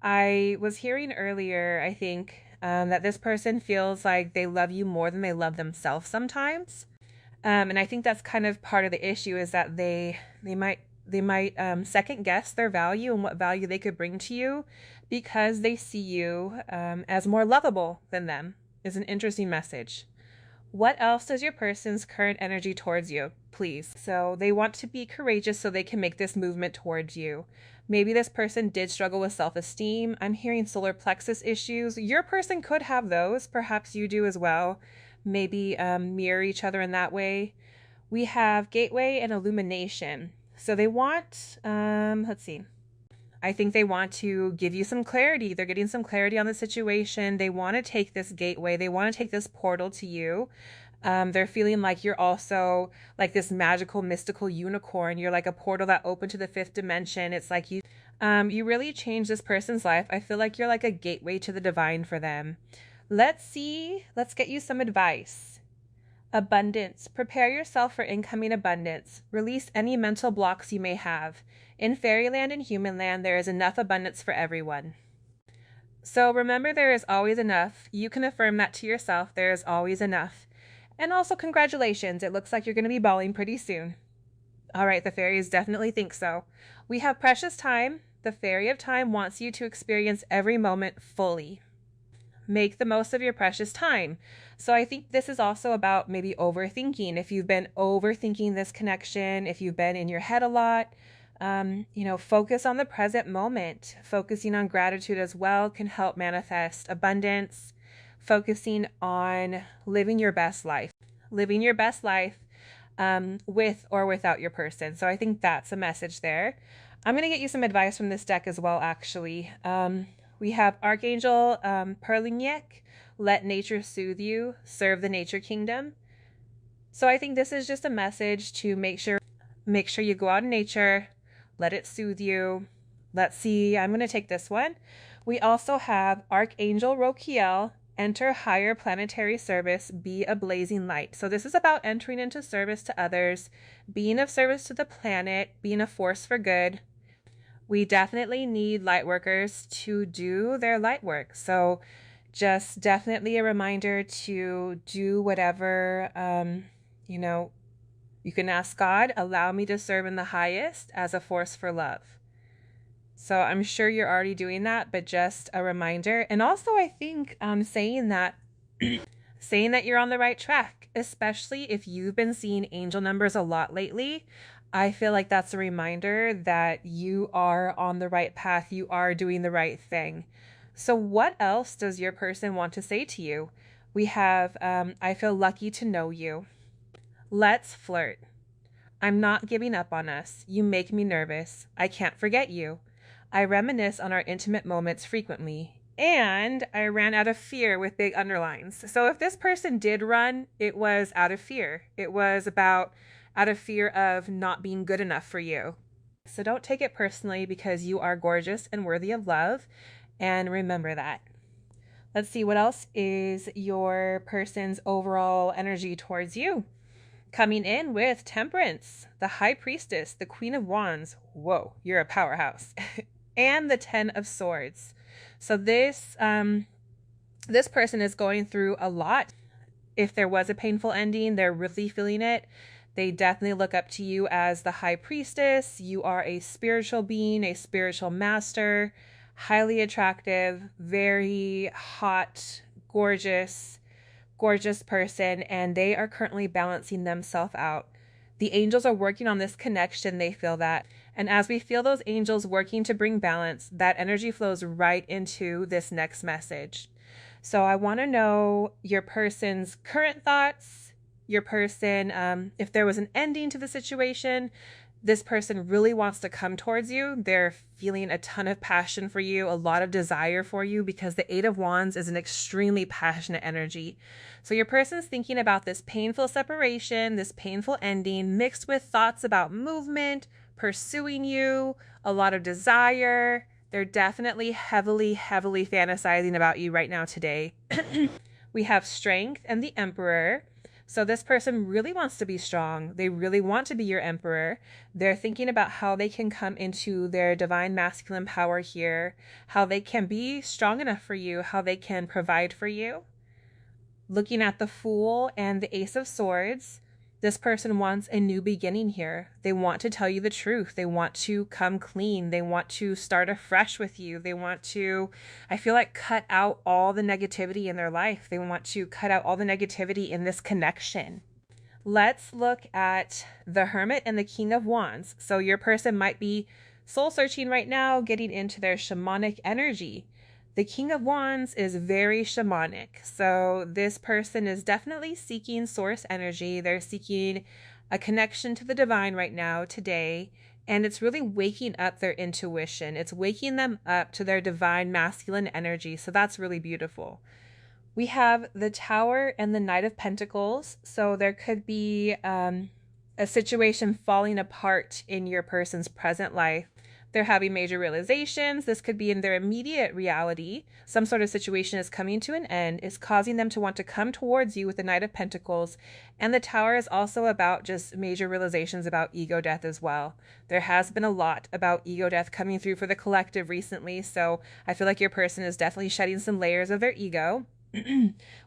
I was hearing earlier, I think, that this person feels like they love you more than they love themselves sometimes. And I think that's kind of part of the issue, is that they might second guess their value and what value they could bring to you because they see you as more lovable than them, is an interesting message. What else is your person's current energy towards you, please? So they want to be courageous so they can make this movement towards you. Maybe this person did struggle with self-esteem. I'm hearing solar plexus issues. Your person could have those. Perhaps you do as well. Maybe mirror each other in that way. We have gateway and illumination. So they want, let's see. I think they want to give you some clarity. They're getting some clarity on the situation. They want to take this gateway. They want to take this portal to you. They're feeling like you're also like this magical, mystical unicorn. You're like a portal that opened to the fifth dimension. It's like you really changed this person's life. I feel like you're like a gateway to the divine for them. Let's see. Let's get you some advice. Abundance. Prepare yourself for incoming abundance. Release any mental blocks you may have. In fairyland and human land, there is enough abundance for everyone. So remember, there is always enough. You can affirm that to yourself. There is always enough. And also, congratulations. It looks like you're going to be balling pretty soon. All right, the fairies definitely think so. We have precious time. The fairy of time wants you to experience every moment fully. Make the most of your precious time. So I think this is also about maybe overthinking. If you've been overthinking this connection, if you've been in your head a lot, focus on the present moment. Focusing on gratitude as well can help manifest abundance. Focusing on living your best life. Living your best life with or without your person. So I think that's a message there. I'm going to get you some advice from this deck as well, actually. We have Archangel Perlignac, let nature soothe you, serve the nature kingdom. So I think this is just a message to make sure you go out in nature, let it soothe you. Let's see, I'm going to take this one. We also have Archangel Rokiel, enter higher planetary service, be a blazing light. So this is about entering into service to others, being of service to the planet, being a force for good. We definitely need light workers to do their light work. So just definitely a reminder to do whatever, you can ask God, allow me to serve in the highest as a force for love. So I'm sure you're already doing that, but just a reminder. And also I think saying that you're on the right track, especially if you've been seeing angel numbers a lot lately. I feel like that's a reminder that you are on the right path. You are doing the right thing. So what else does your person want to say to you? We have, I feel lucky to know you. Let's flirt. I'm not giving up on us. You make me nervous. I can't forget you. I reminisce on our intimate moments frequently. And I ran out of fear with big underlines. So if this person did run, it was out of fear. It was about out of fear of not being good enough for you. So don't take it personally, because you are gorgeous and worthy of love. And remember that. Let's see, what else is your person's overall energy towards you? Coming in with Temperance, the High Priestess, the Queen of Wands. Whoa, you're a powerhouse. And the Ten of Swords. So this person is going through a lot. If there was a painful ending, they're really feeling it. They definitely look up to you as the High Priestess. You are a spiritual being, a spiritual master, highly attractive, very hot, gorgeous person, and they are currently balancing themselves out. The angels are working on this connection. They feel that. And as we feel those angels working to bring balance, that energy flows right into this next message. So I want to know your person's current thoughts, your person, if there was an ending to the situation. This person really wants to come towards you. They're feeling a ton of passion for you, a lot of desire for you, because the Eight of Wands is an extremely passionate energy. So your person's thinking about this painful separation, this painful ending, mixed with thoughts about movement, pursuing you, a lot of desire. They're definitely heavily fantasizing about you right now today. We have Strength and the Emperor. So this person really wants to be strong. They really want to be your emperor. They're thinking about how they can come into their divine masculine power here, how they can be strong enough for you, how they can provide for you. Looking at the Fool and the Ace of Swords, this person wants a new beginning here. They want to tell you the truth. They want to come clean. They want to start afresh with you. They want to, I feel like, cut out all the negativity in their life. They want to cut out all the negativity in this connection. Let's look at the Hermit and the King of Wands. So your person might be soul searching right now, getting into their shamanic energy. The King of Wands is very shamanic. So this person is definitely seeking source energy. They're seeking a connection to the divine right now, today. And it's really waking up their intuition. It's waking them up to their divine masculine energy. So that's really beautiful. We have the Tower and the Knight of Pentacles. So there could be a situation falling apart in your person's present life. They're having major realizations. This could be in their immediate reality. Some sort of situation is coming to an end, is causing them to want to come towards you with the Knight of Pentacles. And the Tower is also about just major realizations about ego death as well. There has been a lot about ego death coming through for the collective recently. So I feel like your person is definitely shedding some layers of their ego.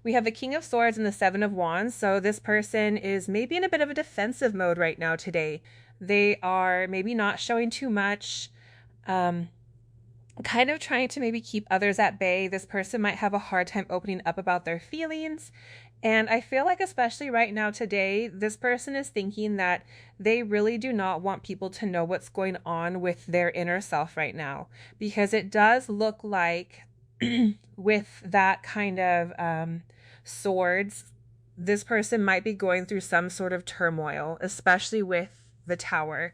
We have the King of Swords and the Seven of Wands. So this person is maybe in a bit of a defensive mode right now today. They are maybe not showing too much. Kind of trying to maybe keep others at bay. This person might have a hard time opening up about their feelings. And I feel like, especially right now today, this person is thinking that they really do not want people to know what's going on with their inner self right now, because it does look like with that kind of swords, this person might be going through some sort of turmoil, especially with the Tower.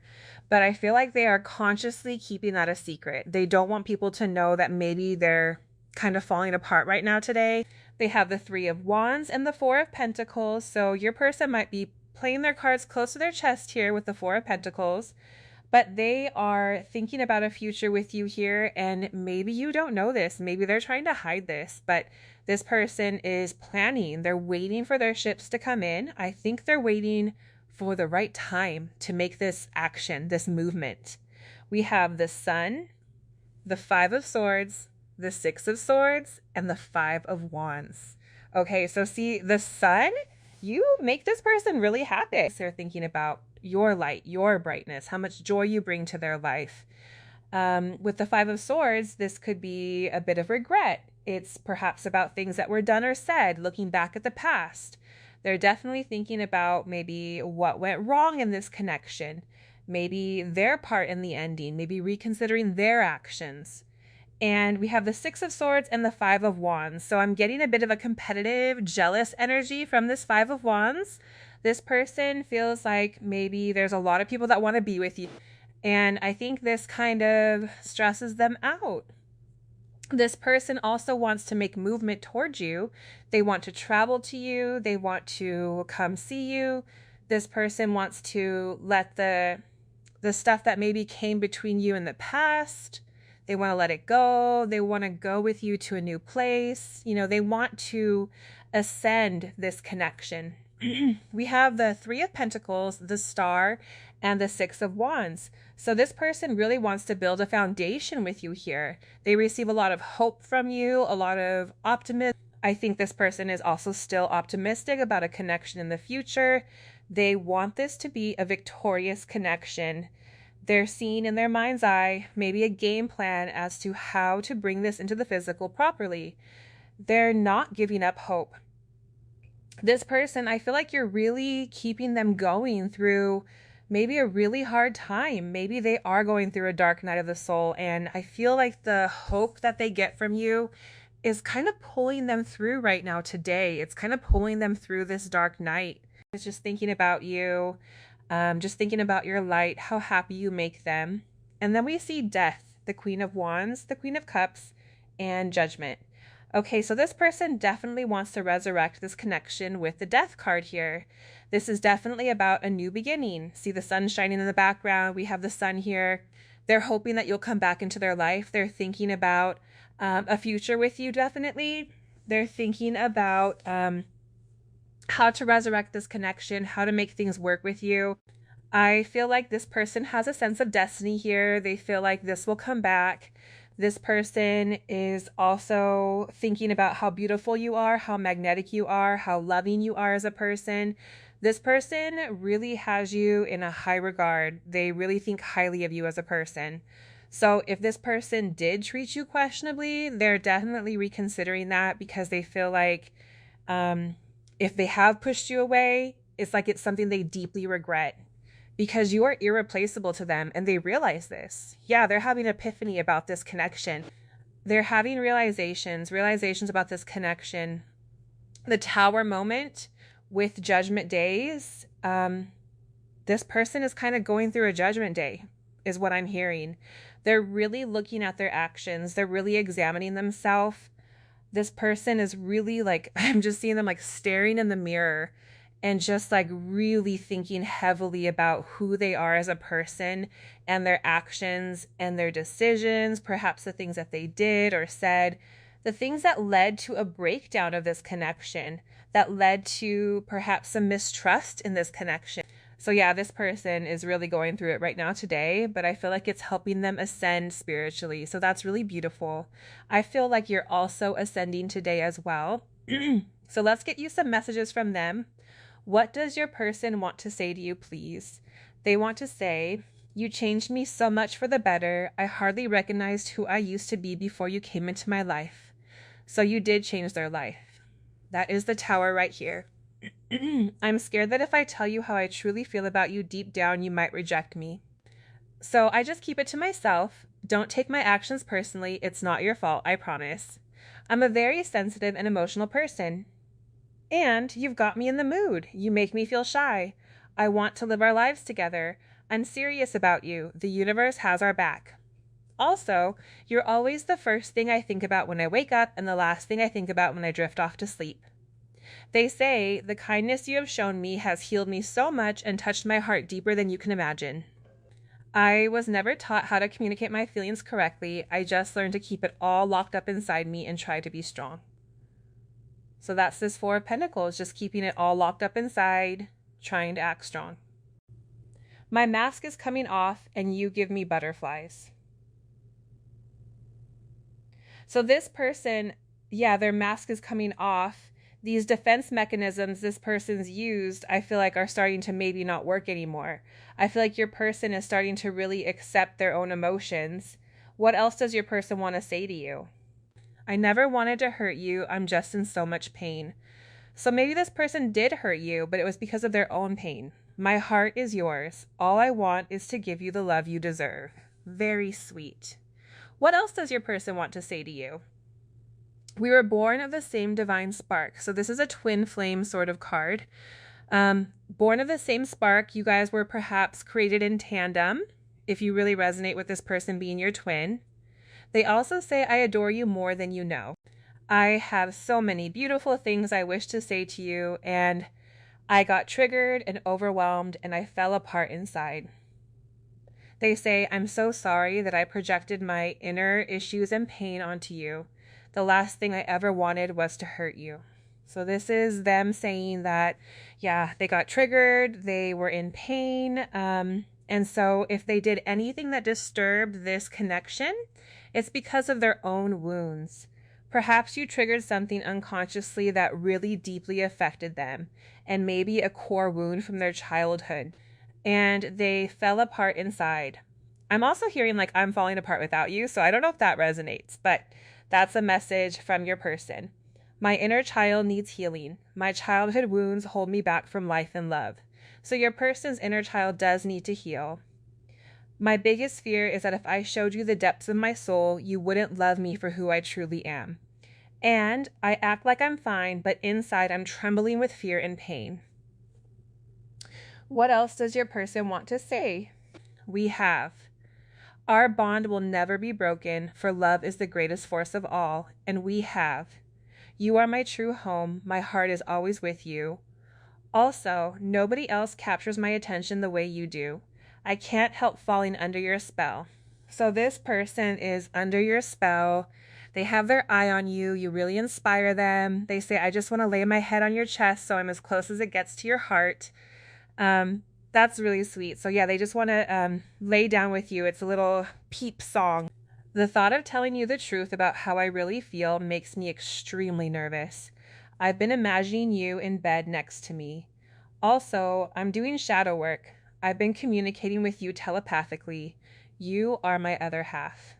But I feel like they are consciously keeping that a secret. They don't want people to know that maybe they're kind of falling apart right now today. They have the Three of Wands and the Four of Pentacles. So your person might be playing their cards close to their chest here with the Four of Pentacles. But they are thinking about a future with you here. And maybe you don't know this. Maybe they're trying to hide this. But this person is planning. They're waiting for their ships to come in. I think they're waiting for the right time to make this action, this movement. We have the Sun, the Five of Swords, the Six of Swords, and the Five of Wands. Okay, so see, the Sun, you make this person really happy. They're thinking about your light, your brightness, how much joy you bring to their life. With the Five of Swords, this could be a bit of regret. It's perhaps about things that were done or said, looking back at the past. They're definitely thinking about maybe what went wrong in this connection, maybe their part in the ending, maybe reconsidering their actions. And we have the Six of Swords and the Five of Wands. So I'm getting a bit of a competitive, jealous energy from this Five of Wands. This person feels like maybe there's a lot of people that want to be with you. And I think this kind of stresses them out. This person also wants to make movement towards you. They want to travel to you. They want to come see you. This person wants to let the stuff that maybe came between you in the past, they want to let it go. They want to go with you to a new place. You know, they want to ascend this connection. We have the Three of Pentacles, the Star, and the Six of Wands. So this person really wants to build a foundation with you here. They receive a lot of hope from you, a lot of optimism. I think this person is also still optimistic about a connection in the future. They want this to be a victorious connection. They're seeing in their mind's eye maybe a game plan as to how to bring this into the physical properly. They're not giving up hope. This person, I feel like you're really keeping them going through maybe a really hard time. Maybe they are going through a dark night of the soul, and I feel like the hope that they get from you is kind of pulling them through right now today. It's kind of pulling them through this dark night. It's just thinking about you, just thinking about your light, how happy you make them. And then we see Death, the Queen of Wands, the Queen of Cups, and Judgment. Okay, so this person definitely wants to resurrect this connection with the Death card here. This is definitely about a new beginning. See the sun shining in the background. We have the sun here. They're hoping that you'll come back into their life. They're thinking about a future with you, definitely. They're thinking about how to resurrect this connection, how to make things work with you. I feel like this person has a sense of destiny here. They feel like this will come back. This person is also thinking about how beautiful you are, how magnetic you are, how loving you are as a person. This person really has you in a high regard. They really think highly of you as a person. So if this person did treat you questionably, they're definitely reconsidering that, because they feel like if they have pushed you away, it's like it's something they deeply regret, because you are irreplaceable to them, and they realize this. Yeah, they're having an epiphany about this connection. They're having realizations about this connection. The Tower moment with Judgment Days, this person is kind of going through a judgment day, is what I'm hearing. They're really looking at their actions. They're really examining themselves. This person is really like, I'm just seeing them like staring in the mirror and just like really thinking heavily about who they are as a person and their actions and their decisions, perhaps the things that they did or said, the things that led to a breakdown of this connection, that led to perhaps some mistrust in this connection. So yeah, this person is really going through it right now today, but I feel like it's helping them ascend spiritually. So that's really beautiful. I feel like you're also ascending today as well. So let's get you some messages from them. What does your person want to say to you, please? They want to say, you changed me so much for the better. I hardly recognized who I used to be before you came into my life. So you did change their life. That is the Tower right here. I'm scared that if I tell you how I truly feel about you deep down, you might reject me. So I just keep it to myself. Don't take my actions personally. It's not your fault, I promise. I'm a very sensitive and emotional person. And you've got me in the mood. You make me feel shy. I want to live our lives together. I'm serious about you. The universe has our back. Also, you're always the first thing I think about when I wake up and the last thing I think about when I drift off to sleep. They say, the kindness you have shown me has healed me so much and touched my heart deeper than you can imagine. I was never taught how to communicate my feelings correctly. I just learned to keep it all locked up inside me and try to be strong. So that's this Four of Pentacles, just keeping it all locked up inside, trying to act strong. My mask is coming off and you give me butterflies. So this person, yeah, their mask is coming off. These defense mechanisms this person's used, I feel like are starting to maybe not work anymore. I feel like your person is starting to really accept their own emotions. What else does your person want to say to you? I never wanted to hurt you. I'm just in so much pain. So maybe this person did hurt you, but it was because of their own pain. My heart is yours. All I want is to give you the love you deserve. Very sweet. What else does your person want to say to you? We were born of the same divine spark. So this is a twin flame sort of card. Born of the same spark, you guys were perhaps created in tandem, if you really resonate with this person being your twin. They also say, I adore you more than you know. I have so many beautiful things I wish to say to you, and I got triggered and overwhelmed and I fell apart inside. They say, I'm so sorry that I projected my inner issues and pain onto you. The last thing I ever wanted was to hurt you. So this is them saying that, yeah, they got triggered, they were in pain. And so if they did anything that disturbed this connection, it's because of their own wounds. Perhaps you triggered something unconsciously that really deeply affected them, and maybe a core wound from their childhood, and they fell apart inside. I'm also hearing like I'm falling apart without you, so I don't know if that resonates, but that's a message from your person. My inner child needs healing. My childhood wounds hold me back from life and love. So your person's inner child does need to heal. My biggest fear is that if I showed you the depths of my soul, you wouldn't love me for who I truly am. And I act like I'm fine, but inside I'm trembling with fear and pain. What else does your person want to say? We have, our bond will never be broken, for love is the greatest force of all. And we have, you are my true home. My heart is always with you. Also, nobody else captures my attention the way you do. I can't help falling under your spell. So this person is under your spell. They have their eye on you. You really inspire them. They say, I just want to lay my head on your chest so I'm as close as it gets to your heart. That's really sweet. So yeah, they just want to lay down with you. It's a little peep song. The thought of telling you the truth about how I really feel makes me extremely nervous. I've been imagining you in bed next to me. Also, I'm doing shadow work. I've been communicating with you telepathically. You are my other half.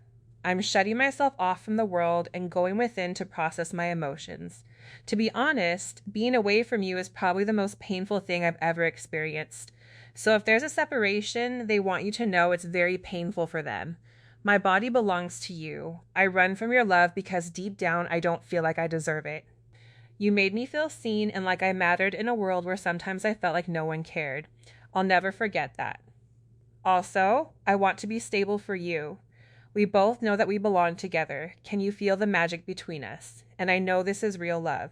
I'm shutting myself off from the world and going within to process my emotions. To be honest, being away from you is probably the most painful thing I've ever experienced. So if there's a separation, they want you to know it's very painful for them. My body belongs to you. I run from your love because deep down I don't feel like I deserve it. You made me feel seen and like I mattered in a world where sometimes I felt like no one cared. I'll never forget that. Also, I want to be stable for you. We both know that we belong together. Can you feel the magic between us? And I know this is real love.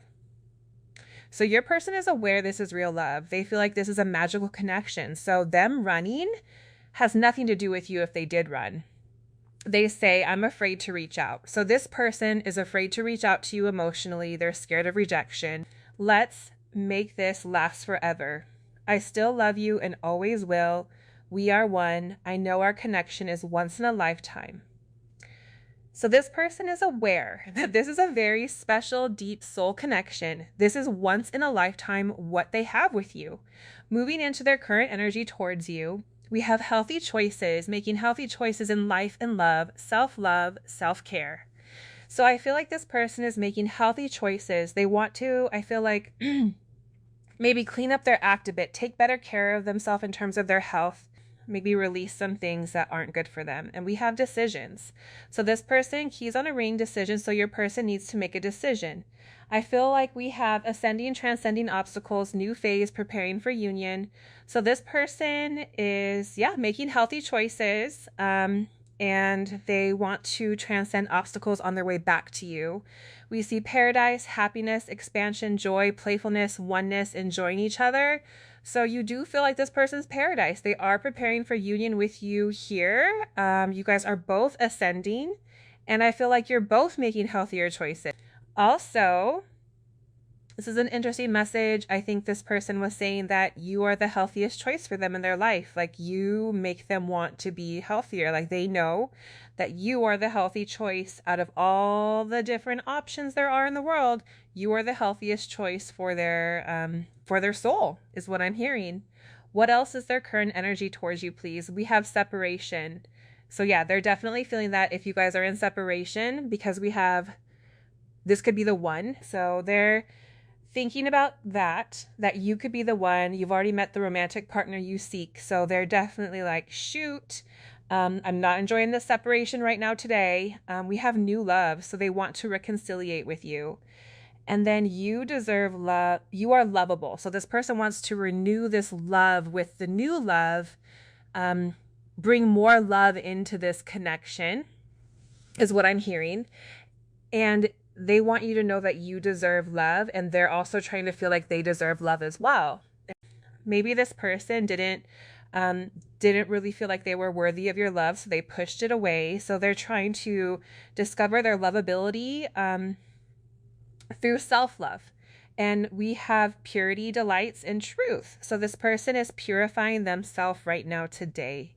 So your person is aware this is real love. They feel like this is a magical connection. So them running has nothing to do with you if they did run. They say, I'm afraid to reach out. So this person is afraid to reach out to you emotionally. They're scared of rejection. Let's make this last forever. I still love you and always will. We are one. I know our connection is once in a lifetime. So this person is aware that this is a very special, deep soul connection. This is once in a lifetime what they have with you. Moving into their current energy towards you, we have healthy choices, making healthy choices in life and love, self-care. So I feel like this person is making healthy choices. They want to, I feel like, maybe clean up their act a bit, take better care of themselves in terms of their health, maybe release some things that aren't good for them. And we have decisions. So this person keys on a ring, decision. So your person needs to make a decision. I feel like we have ascending, transcending obstacles, new phase, preparing for union. So this person is, making healthy choices. And they want to transcend obstacles on their way back to you. We see paradise, happiness, expansion, joy, playfulness, oneness, enjoying each other. So you do feel like this person's paradise. They are preparing for union with you here. You guys are both ascending, and I feel like you're both making healthier choices. Also, this is an interesting message. I think this person was saying that you are the healthiest choice for them in their life. Like you make them want to be healthier. Like they know that you are the healthy choice out of all the different options there are in the world. You are the healthiest choice for their soul is what I'm hearing. What else is their current energy towards you, please? We have separation. So yeah, they're definitely feeling that if you guys are in separation, because we have, this could be the one. So they're thinking about that you could be the one. You've already met the romantic partner you seek. So they're definitely like, shoot, I'm not enjoying this separation right now today. We have new love. So they want to reconciliate with you. And then you deserve love. You are lovable. So this person wants to renew this love with the new love, bring more love into this connection is what I'm hearing. And they want you to know that you deserve love, and they're also trying to feel like they deserve love as well. Maybe this person didn't really feel like they were worthy of your love, so they pushed it away. So they're trying to discover their lovability through self-love. And we have purity, delights, and truth. So this person is purifying themselves right now today.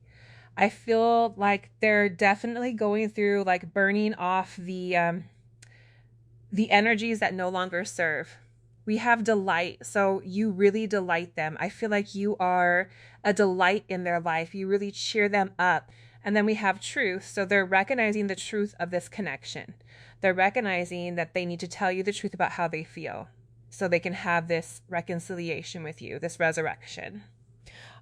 I feel like they're definitely going through like burning off the energies that no longer serve. We have delight, so you really delight them. I feel like you are a delight in their life. You really cheer them up. And then we have truth, so they're recognizing the truth of this connection. They're recognizing that they need to tell you the truth about how they feel so they can have this reconciliation with you, this resurrection.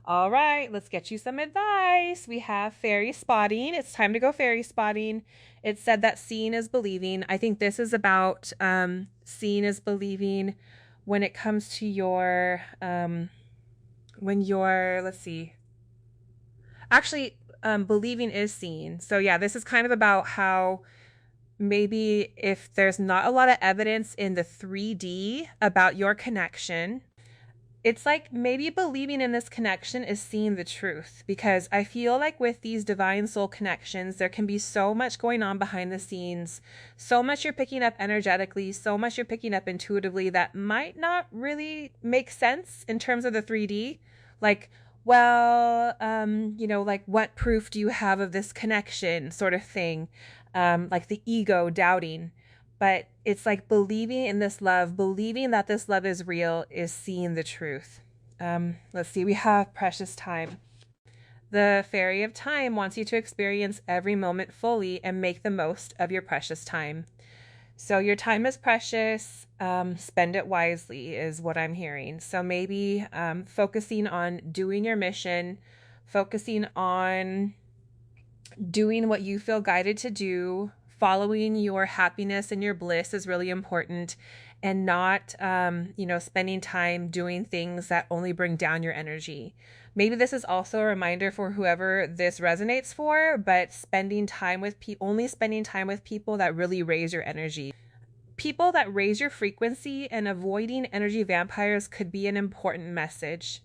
All right, let's get you some advice. We have fairy spotting. It's time to go fairy spotting. It said that seeing is believing. I think this is about seeing is believing when it comes to your, let's see. Actually, believing is seeing. So yeah, this is kind of about how maybe if there's not a lot of evidence in the 3D about your connection, it's like maybe believing in this connection is seeing the truth, because I feel like with these divine soul connections, there can be so much going on behind the scenes, so much you're picking up energetically, so much you're picking up intuitively that might not really make sense in terms of the 3D. Like, well, like what proof do you have of this connection sort of thing, like the ego doubting. But it's like believing in this love, believing that this love is real, is seeing the truth. Let's see, we have precious time. The fairy of time wants you to experience every moment fully and make the most of your precious time. So your time is precious. Spend it wisely is what I'm hearing. So maybe focusing on doing your mission, focusing on doing what you feel guided to do, following your happiness and your bliss is really important, and not, spending time doing things that only bring down your energy. Maybe this is also a reminder for whoever this resonates for, but only spending time with people that really raise your energy. People that raise your frequency, and avoiding energy vampires could be an important message.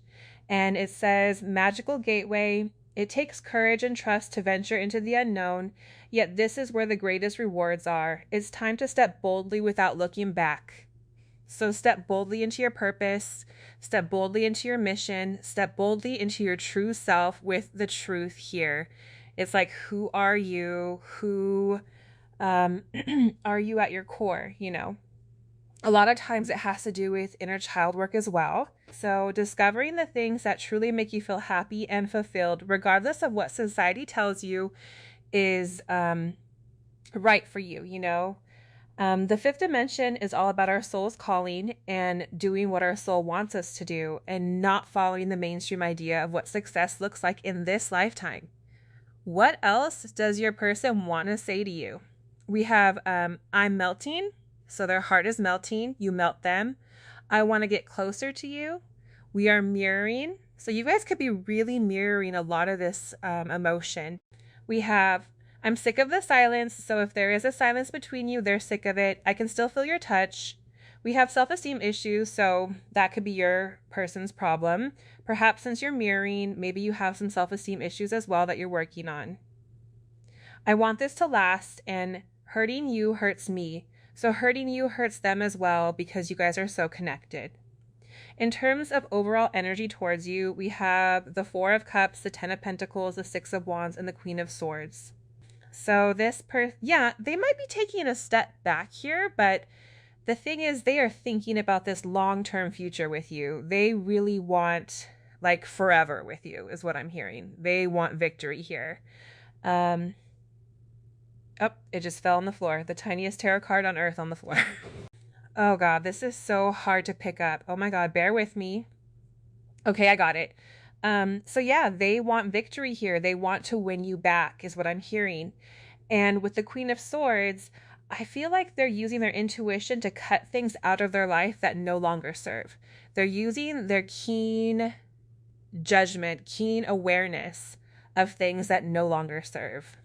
And it says, magical gateway. It takes courage and trust to venture into the unknown, yet this is where the greatest rewards are. It's time to step boldly without looking back. So step boldly into your purpose, step boldly into your mission, step boldly into your true self with the truth here. It's like, who are you? Who are you at your core, A lot of times it has to do with inner child work as well. So discovering the things that truly make you feel happy and fulfilled, regardless of what society tells you is right for you, The fifth dimension is all about our soul's calling and doing what our soul wants us to do, and not following the mainstream idea of what success looks like in this lifetime. What else does your person want to say to you? We have I'm melting. So their heart is melting. You melt them. I want to get closer to you. We are mirroring. So you guys could be really mirroring a lot of this emotion. We have, I'm sick of the silence. So if there is a silence between you, they're sick of it. I can still feel your touch. We have self-esteem issues. So that could be your person's problem. Perhaps since you're mirroring, maybe you have some self-esteem issues as well that you're working on. I want this to last, and hurting you hurts me. So hurting you hurts them as well, because you guys are so connected. In terms of overall energy towards you, we have the Four of Cups, the Ten of Pentacles, the Six of Wands, and the Queen of Swords. So they might be taking a step back here, but the thing is, they are thinking about this long-term future with you. They really want, like, forever with you, is what I'm hearing. They want victory here. Oh, it just fell on the floor. The tiniest tarot card on earth on the floor. Oh God, this is so hard to pick up. Oh my God, bear with me. Okay, I got it. So yeah, they want victory here. They want to win you back is what I'm hearing. And with the Queen of Swords, I feel like they're using their intuition to cut things out of their life that no longer serve. They're using their keen judgment, keen awareness of things that no longer serve.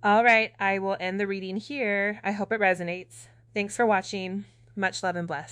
All right, I will end the reading here. I hope it resonates. Thanks for watching. Much love and bless.